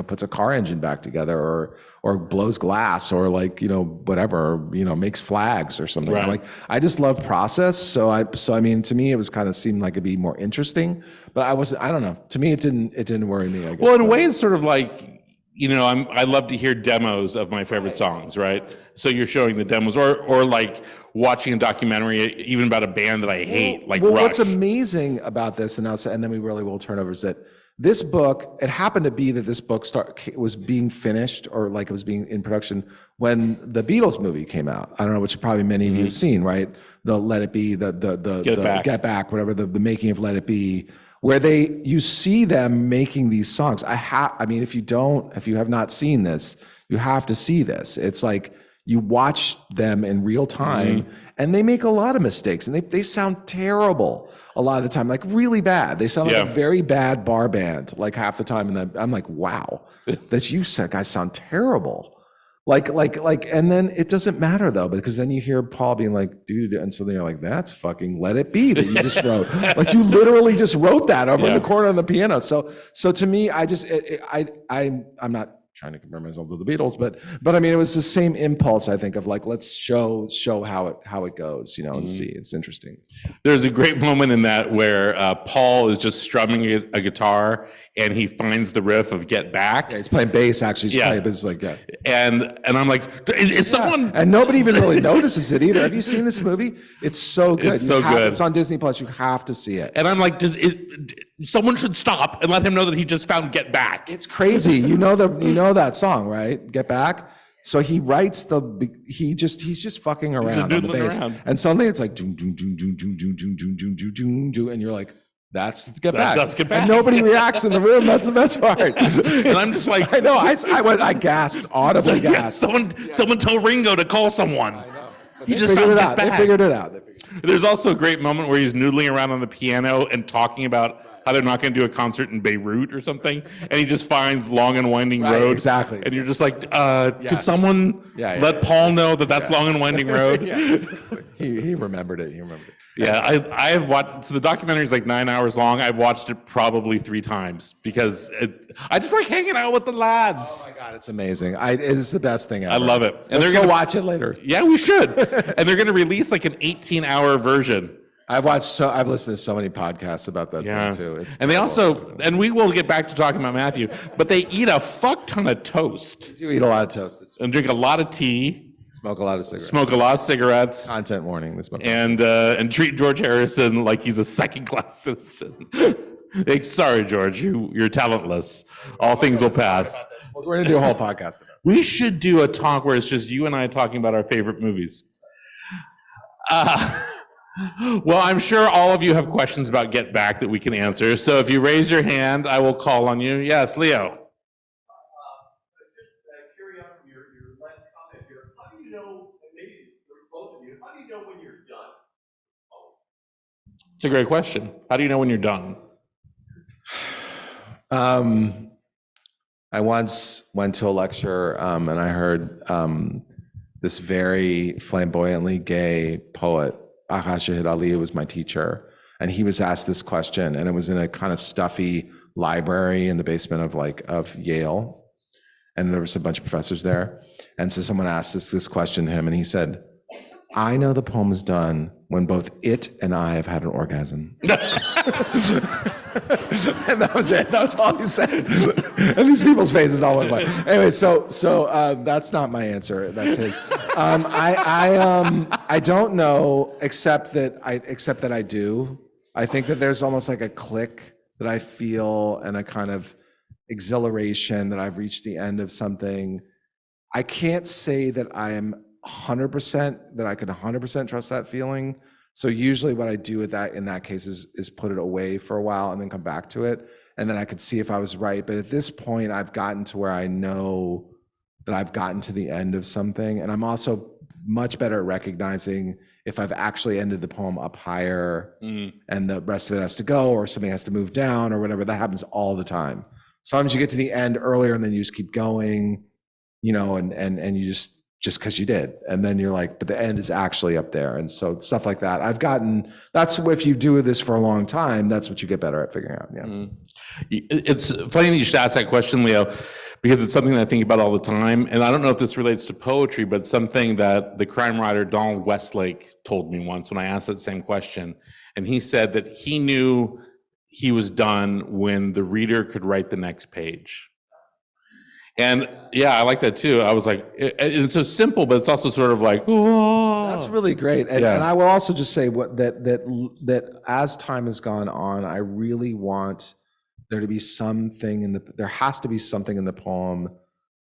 puts a car engine back together, or blows glass, or whatever, makes flags or something.
Right.
Like, I just love process. So I mean, to me, it was kind of seemed like it'd be more interesting, but I don't know. To me, it didn't worry me, I guess.
Well, in a way, it's sort of like, I love to hear demos of my favorite songs, right? So you're showing the demos, or like watching a documentary, even about a band that I hate, like Rush.
What's amazing about this, and then we really will turn over, is that this book, it happened to be that this book was being finished, or like it was being in production when the Beatles movie came out. I don't know, which probably many of you have seen, right? The Let It Be, the Get Back, whatever, the making of Let It Be, where you see them making these songs. I mean, if you have not seen this, you have to see this. It's like you watch them in real time, and they make a lot of mistakes, and they sound terrible a lot of the time, like really bad. They sound like a very bad bar band, like half the time. And I'm like, wow, that's you guys sound terrible. Like, and then it doesn't matter though, because then you hear Paul being like, dude, and so then you're like, that's fucking Let It Be that you just wrote. Like, you literally just wrote that over in the corner on the piano. So to me, I'm not trying to compare myself to the Beatles, but I mean, it was the same impulse, I think, of like, let's show how it goes, and see. It's interesting.
There's a great moment in that where Paul is just strumming a guitar, and he finds the riff of Get Back.
Yeah, he's playing bass, actually. He's playing bass, like, yeah.
And I'm like, is someone...
And nobody even really notices it either. Have you seen this movie? It's so good.
It's so good.
It's on Disney Plus. You have to see it.
And I'm like, someone should stop and let him know that he just found Get Back.
It's crazy. You know that song, right? Get Back. So he writes he's just fucking around on the bass, and suddenly it's like doom, doom, doom, doom, doom, doom, doom, doom, doom, doom, doom, doom, and you're like, that's Get Back.
That's Get Back.
And nobody reacts in the room. That's the best part.
And I'm just like,
I know. I gasped, audibly gasped.
Someone tell Ringo to call someone.
I know.
He just found Get Back.
They figured it out.
There's also a great moment where he's noodling around on the piano and talking about how they're not going to do a concert in Beirut or something, and he just finds Long and Winding Road.
Exactly.
And you're just like, could someone let Paul know that that's Long and Winding Road?
He remembered it.
Yeah, I have watched, so the documentary is like 9 hours long. I've watched it probably 3 times because I just like hanging out with the lads.
Oh my God, it's amazing. It's the best thing ever.
I love it.
And they're going to watch it later.
Yeah, we should. And they're going to release like an 18-hour version.
I've listened to so many podcasts about that thing too.
And they also, and we will get back to talking about Matthew, but they eat a fuck ton of toast.
They do eat a lot of toast.
And drink a lot of tea.
Smoke a lot of cigarettes. Content warning.
And treat George Harrison like he's a second-class citizen. Like, sorry, George, you're talentless. All things will pass.
We're going to do a whole podcast about it.
We should do a talk where it's just you and I talking about our favorite movies. Well, I'm sure all of you have questions about Get Back that we can answer. So if you raise your hand, I will call on you. Yes, Leo.
Just carry on from your last comment here. How do you know, maybe both of you, how do you know when you're done?
It's a great question. How do you know when you're done?
I once went to a lecture and I heard this very flamboyantly gay poet Aha Shahid Ali, who was my teacher, and he was asked this question, and it was in a kind of stuffy library in the basement of Yale, and there was a bunch of professors there, and so someone asked this question to him, and he said, "I know the poem is done when both it and I have had an orgasm." And that was it. That was all he said. And these people's faces all went by. Anyway, so that's not my answer. That's his. I don't know, except that I do. I think that there's almost like a click that I feel and a kind of exhilaration that I've reached the end of something. I can't say that I am 100%, that I could 100% trust that feeling. So usually what I do in that case is put it away for a while and then come back to it. And then I could see if I was right. But at this point, I've gotten to where I know that I've gotten to the end of something. And I'm also much better at recognizing if I've actually ended the poem up higher and the rest of it has to go, or something has to move down or whatever. That happens all the time. Sometimes you get to the end earlier and then you just keep going, and you just because you did. And then you're like, but the end is actually up there. And so stuff like that. That's if you do this for a long time, that's what you get better at figuring out. Yeah.
It's funny that you should ask that question, Leo, because it's something that I think about all the time. And I don't know if this relates to poetry, but it's something that the crime writer Donald Westlake told me once when I asked that same question. And he said that he knew he was done when the reader could write the next page. And yeah, I like that too. I was like, it's so simple, but it's also sort of like, oh.
That's really great. And, and I will also just say that as time has gone on, I really want there to be something there has to be something in the poem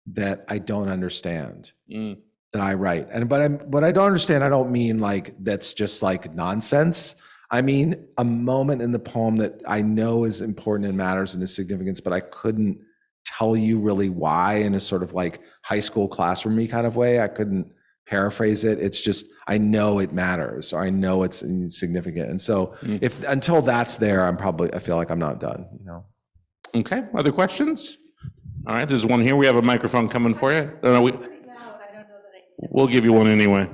that I don't understand that I write. But I don't understand, I don't mean like that's just like nonsense. I mean a moment in the poem that I know is important and matters and is significance, but I couldn't tell you really why in a sort of like high school classroomy kind of way. I couldn't paraphrase it. It's just, I know it matters, or I know it's significant. And so until that's there, I feel like I'm not done,
Okay, other questions? All right, there's one here. We have a microphone coming for you. We'll give you one anyway.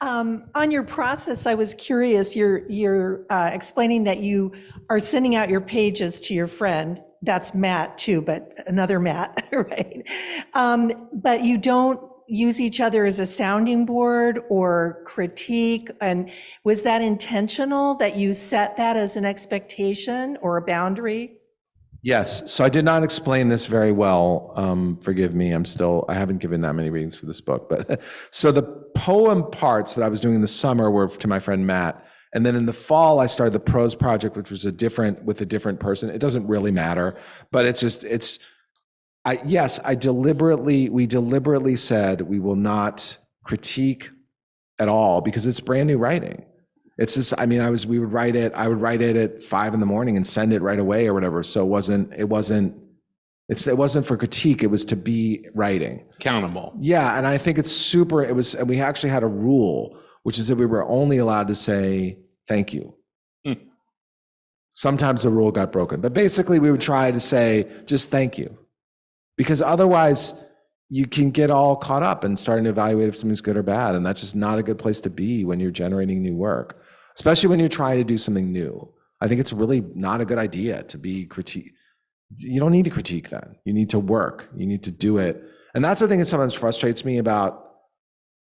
On your process, I was curious, you're explaining that you are sending out your pages to your friend. That's Matt too, but another Matt, right? But you don't use each other as a sounding board or critique. And was that intentional that you set that as an expectation or a boundary?
Yes. So I did not explain this very well. Forgive me. I haven't given that many readings for this book, but so the poem parts that I was doing in the summer were to my friend Matt. And then in the fall, I started the prose project, which was with a different person. It doesn't really matter, but we deliberately said we will not critique at all because it's brand new writing. It's just, I would write it at 5 a.m. and send it right away or whatever. So it wasn't for critique. It was to be writing.
Accountable.
Yeah. And I think and we actually had a rule, which is that we were only allowed to say, thank you. Sometimes the rule got broken, but basically we would try to say, just thank you. Because otherwise you can get all caught up and starting to evaluate if something's good or bad. And that's just not a good place to be when you're generating new work, especially when you're trying to do something new. I think it's really not a good idea to be critique. You don't need to critique then. You need to work. You need to do it. And that's the thing that sometimes frustrates me about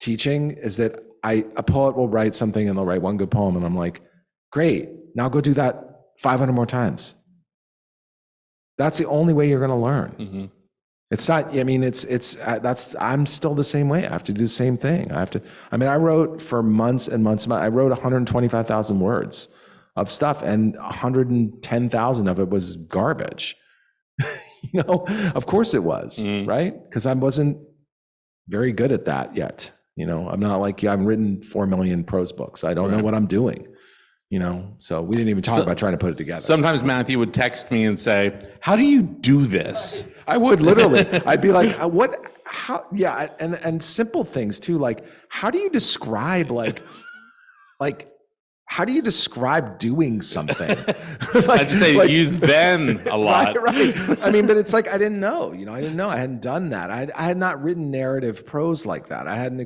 teaching is that a poet will write something and they'll write one good poem and I'm like, great, now go do that 500 more times. That's the only way you're going to learn. It's not, I'm still the same way. I have to do the same thing. I wrote for months and months. I wrote 125,000 words of stuff and 110,000 of it was garbage. Of course it was, right? Because I wasn't very good at that yet. I'm not like you. I've written 4 million prose books. I don't know what I'm doing, so we didn't even talk about trying to put it together.
Sometimes Matthew would text me and say, how do you do this?
I would literally, I'd be like, and simple things too. Like, how do you describe like how do you describe doing something?
I'd just say
like-
use then a lot.
Right. I mean, but it's like, I didn't know, I didn't know. I hadn't done that. I had not written narrative prose like that. I hadn't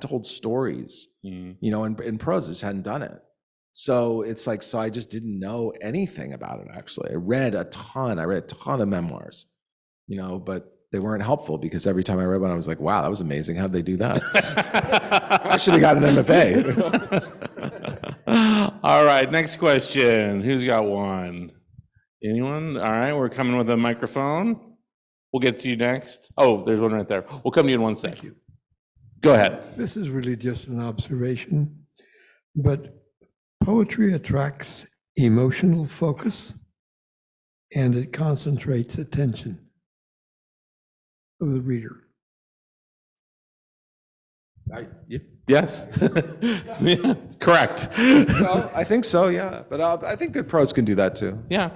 told stories, in prose. I just hadn't done it. So it's like, so I just didn't know anything about it, actually. I read a ton of memoirs, but they weren't helpful because every time I read one, I was like, wow, that was amazing. How'd they do that? I should have got an MFA.
All right, next question. Who's got one? Anyone? All right, we're coming with a microphone. We'll get to you next. Oh, there's one right there. We'll come to you in 1 second. Go ahead.
This is really just an observation, but poetry attracts emotional focus and it concentrates attention of the reader.
Yes. Yeah, correct.
So I think so, yeah. But I think good prose can do that too.
Yeah.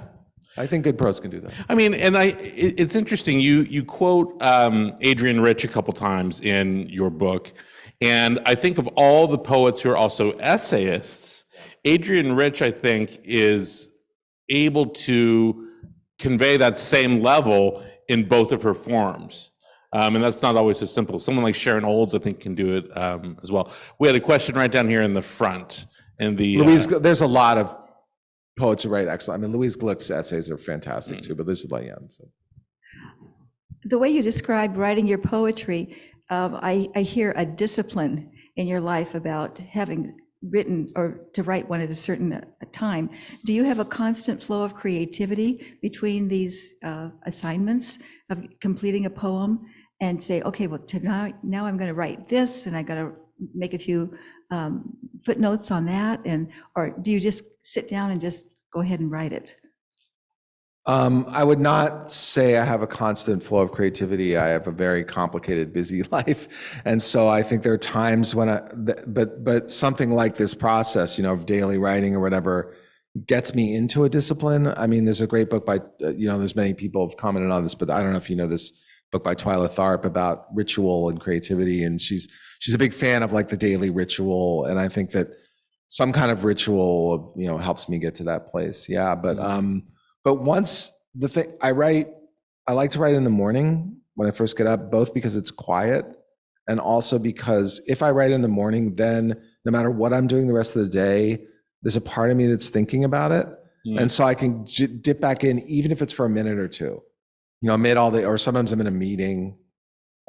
I think good prose can do that.
I mean, and it's interesting. You quote Adrienne Rich a couple times in your book, and I think of all the poets who are also essayists, Adrienne Rich, I think, is able to convey that same level in both of her forms. And that's not always so simple. Someone like Sharon Olds, I think, can do it as well. We had a question right down here in the front.
There's a lot of poets who write excellent. I mean, Louise Gluck's essays are fantastic too, but there's like, so.
The way you described writing your poetry, I hear a discipline in your life about having written or to write one at a certain time. Do you have a constant flow of creativity between these assignments of completing a poem and say, okay, well, now I'm going to write this and I got to make a few footnotes on that, or do you just sit down and just go ahead and write it?
I would not say I have a constant flow of creativity. I have a very complicated, busy life. And so I think there are times when but something like this process, of daily writing or whatever, gets me into a discipline. I mean, there's a great book by, there's many people have commented on this, but I don't know if you know this book by Twyla Tharp about ritual and creativity. And she's a big fan of like the daily ritual. And I think that some kind of ritual, helps me get to that place. Yeah. But once I like to write in the morning when I first get up, both because it's quiet and also because if I write in the morning, then no matter what I'm doing the rest of the day, there's a part of me that's thinking about it. And so I can dip back in, even if it's for a minute or two, amid all or sometimes I'm in a meeting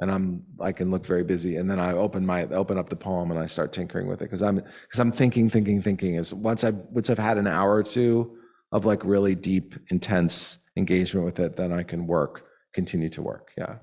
and I can look very busy. And then I open up the poem and I start tinkering with it. Cause I'm thinking is once I've had an hour or two of like really deep, intense engagement with it, then I can continue to work. Yeah.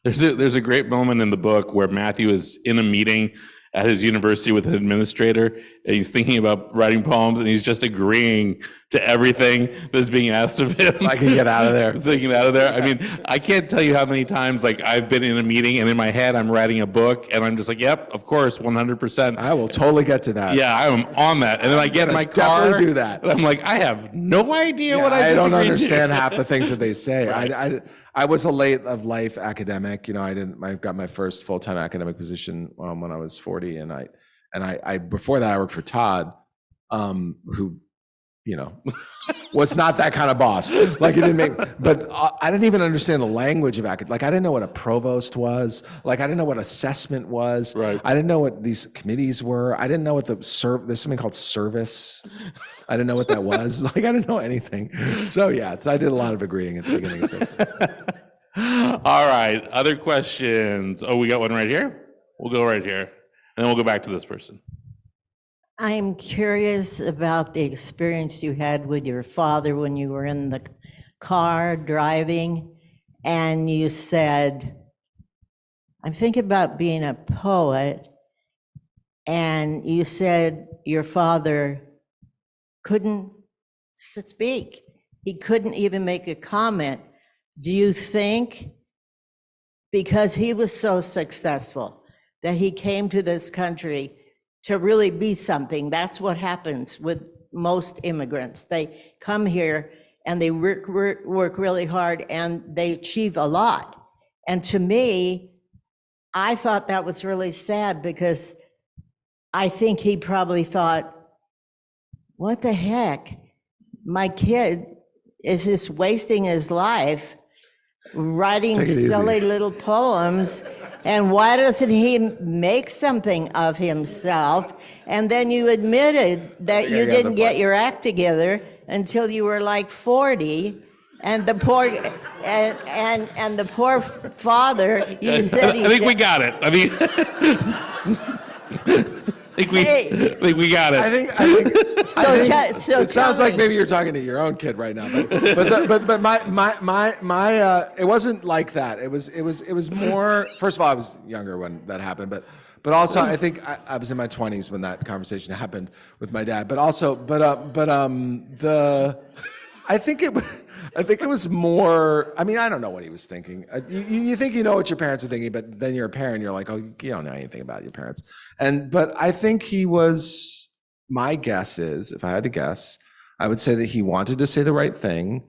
There's a great moment in the book where Matthew is in a meeting at his university with an administrator, and he's thinking about writing poems, and he's just agreeing to everything that's being asked of him.
So I can get out of there.
So I can get out of there. I mean, I can't tell you how many times like I've been in a meeting, and in my head I'm writing a book, and I'm just like, yep, of course, 100%.
I will totally get to that.
Yeah, I'm on that, and then I get in my car.
Definitely do that.
And I'm like, I have no idea what I
don't
agreed to.
understand half the things that they say.
Right.
I was a late of life academic. I got my first full-time academic position when I was 40, and I before that I worked for Todd, who, was not that kind of boss. Like it didn't make, but I didn't even understand the language of academic. Like I didn't know what a provost was. Like I didn't know what assessment was.
Right.
I didn't know what these committees were. I didn't know what there's something called service. I didn't know what that was. Like I didn't know anything. So yeah, I did a lot of agreeing at the beginning of this.
All right, other questions? Oh, we got one right here. We'll go right here, and then we'll go back to this person.
I'm curious about the experience you had with your father when you were in the car driving, and you said, I'm thinking about being a poet, and you said your father couldn't speak. He couldn't even make a comment. Do you think because he was so successful that he came to this country to really be something? That's what happens with most immigrants. They come here and they work really hard and they achieve a lot. And to me, I thought that was really sad because I think he probably thought, what the heck? My kid is just wasting his life writing
Take it easy.
silly little poems. And why doesn't he make something of himself? And then you admitted that you didn't get your act together until you were like 40. And the poor and the poor father, you said
I think we got it. I mean, I think we got it.
I think
so
it sounds
tell
like
me.
maybe you're talking to your own kid right now, but my it wasn't like that. It was more. First of all, I was younger when that happened, but also I think I was in my 20s when that conversation happened with my dad. But also, I think it was more. I mean, I don't know what he was thinking. You think you know what your parents are thinking, but then you're a parent. You're like, oh, you don't know anything about your parents. But I think he was. My guess is, if I had to guess, I would say that he wanted to say the right thing.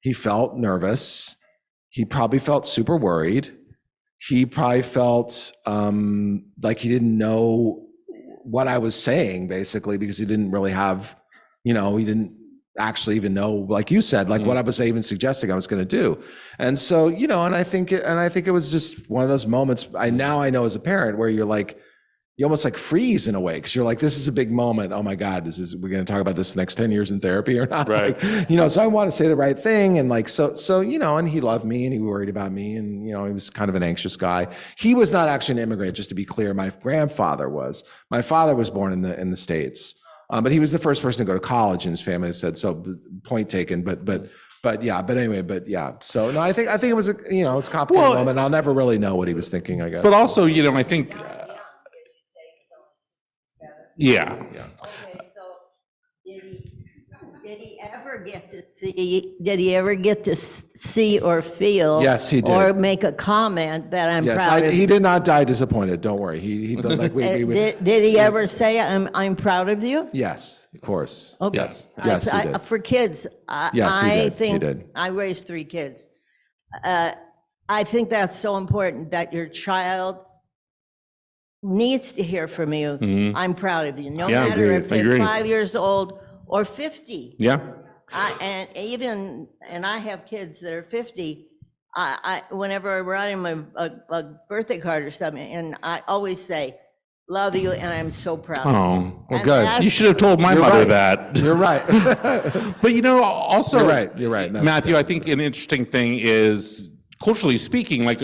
He felt nervous. He probably felt super worried. He probably felt like he didn't know what I was saying, basically, because he didn't really have, he didn't actually even know, like you said, like what I was even suggesting I was going to do. And so, and I think it was just one of those moments. I know as a parent where you're like, you almost like freeze in a way, because you're like, this is a big moment. Oh my God, we're going to talk about this the next 10 years in therapy or not?
Right.
Like, so I want to say the right thing. And like, so, and he loved me and he worried about me. And, he was kind of an anxious guy. He was not actually an immigrant, just to be clear. My grandfather was. My father was born in the States. But he was the first person to go to college in his family. Said so. Point taken. But yeah. So no, I think it was it's a complicated moment. I'll never really know what he was thinking, I guess.
But also, I think, yeah.
Okay, so did he ever get to see? Did he ever get to see or feel?
Yes, he did.
Or make a comment that I'm
Yes,
proud of.
he did not die disappointed. Don't worry. He like
Did he ever say I'm proud of you?
Yes, of course.
Okay.
Yes, yes, he did.
For kids,
Yes, he
I
did. He
think
did.
I raised 3 kids. I think that's so important that your child needs to hear from you. I'm proud of you, no
Yeah,
matter
agree.
if they're
Agree.
5 years old or 50.
Yeah.
And I have kids that are 50. Whenever I write them a birthday card or something, and I always say, love you, and I'm so proud.
Oh, well,
And
good.
that's-
You should have told my
You're
mother
right.
that.
You're right.
But also,
You're right. That's-
Matthew, I think an interesting thing is, culturally speaking, like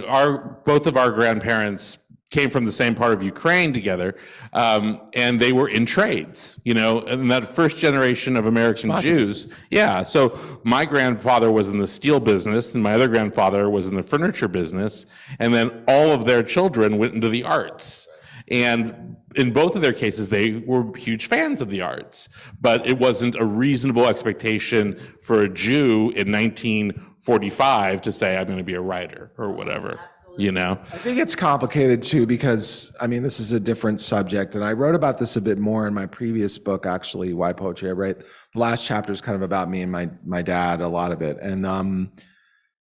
both of our grandparents came from the same part of Ukraine together, and they were in trades, and that first generation of American Jews. Yeah, so my grandfather was in the steel business, and my other grandfather was in the furniture business, and then all of their children went into the arts. And in both of their cases, they were huge fans of the arts, but it wasn't a reasonable expectation for a Jew in 1945 to say, I'm going to be a writer or whatever,
I think it's complicated too, because this is a different subject, and I wrote about this a bit more in my previous book, actually, Why Poetry. I write the last chapter is kind of about me and my dad, a lot of it. And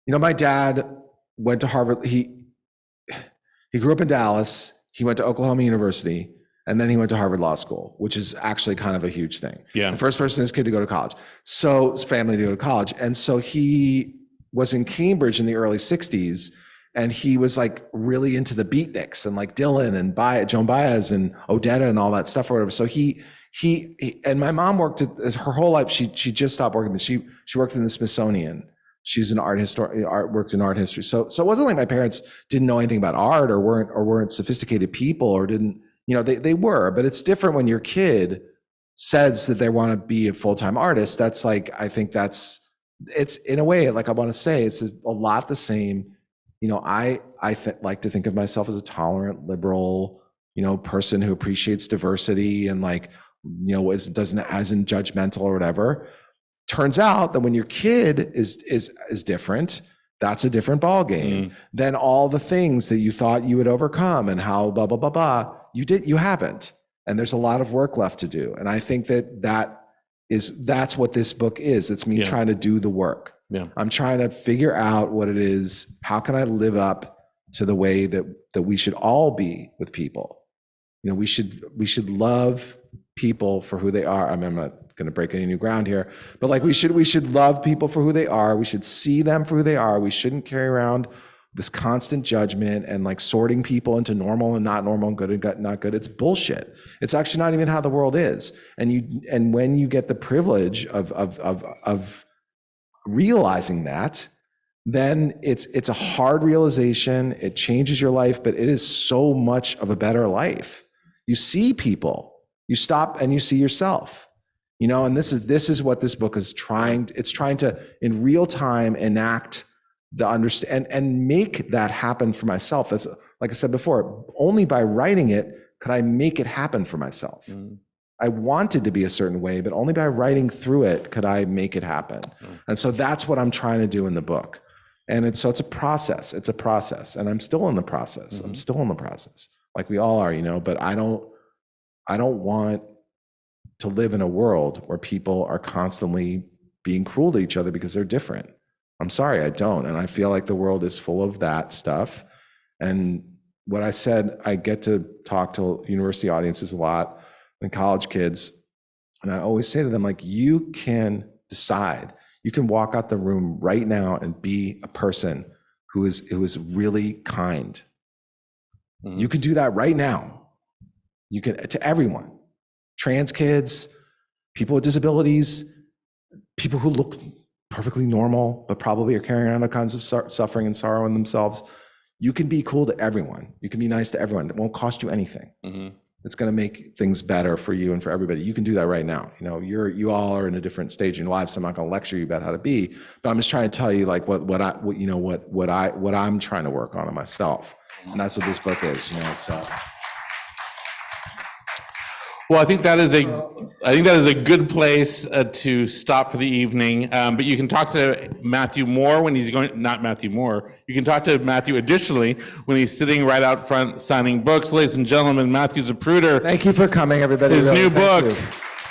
my dad went to Harvard. He grew up in Dallas. He went to Oklahoma University, and then he went to Harvard Law School, which is actually kind of a huge thing.
Yeah.
The first person in his kid to go to college. So his family to go to college. And so he was in Cambridge in the early 60s, and he was like really into the beatniks and like Dylan and Joan Baez and Odetta and all that stuff or whatever. So he and my mom worked her whole life. She just stopped working, but she worked in the Smithsonian. She's an worked in art history. So it wasn't like my parents didn't know anything about art or weren't sophisticated people or didn't, they were, but it's different when your kid says that they want to be a full-time artist. That's like, I think it's in a way, like I want to say, it's a lot the same. I like to think of myself as a tolerant, liberal, person who appreciates diversity and isn't judgmental or whatever. Turns out that when your kid is different, that's a different ball game than all the things that you thought you would overcome and how blah blah blah blah. You haven't, and there's a lot of work left to do. And I think that's what this book is. It's me trying to do the work.
Yeah.
I'm trying to figure out what it is. How can I live up to the way that we should all be with people? We should love people for who they are. I'm not going to break any new ground here, but like we should love people for who they are. We should see them for who they are. We shouldn't carry around this constant judgment and like sorting people into normal and not normal and good and not good. It's bullshit. It's actually not even how the world is. And when you get the privilege of realizing that, then it's a hard realization. It changes your life, but it is so much of a better life. You see people, you stop and you see yourself, and this is what this book is trying. It's trying to in real time enact the understand and make that happen for myself. That's like I said before, only by writing it could I make it happen for myself. I wanted to be a certain way, but only by writing through it could I make it happen. And so that's what I'm trying to do in the book. And it's a process. It's a process, and I'm still in the process. I'm still in the process, like we all are, but I don't want to live in a world where people are constantly being cruel to each other because they're different. I'm sorry, I don't. And I feel like the world is full of that stuff. And what I said, I get to talk to university audiences a lot and college kids. And I always say to them, like, you can decide. You can walk out the room right now and be a person who is really kind. You can do that right now. You can, to everyone, trans kids, people with disabilities, people who look perfectly normal, but probably are carrying around all kinds of suffering and sorrow in themselves. You can be cool to everyone. You can be nice to everyone. It won't cost you anything. It's going to make things better for you and for everybody. You can do that right now. You all are in a different stage in your lives, so I'm not going to lecture you about how to be, but I'm just trying to tell you like what I'm trying to work on in myself. And that's what this book is, so.
Well, I think that is a good place to stop for the evening. But you can talk to Matthew Moore when he's not Matthew Moore. You can talk to Matthew additionally when he's sitting right out front signing books. Ladies and gentlemen, Matthew Zapruder.
Thank you for coming, everybody.
His new
Thank
book,
you.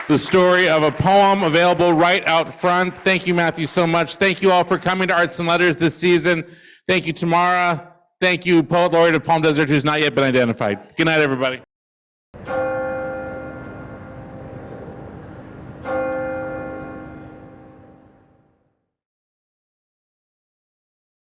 The Story of a Poem, available right out front. Thank you, Matthew, so much. Thank you all for coming to Arts and Letters this season. Thank you, Tamara. Thank you, Poet Laureate of Palm Desert, who's not yet been identified. Good night, everybody.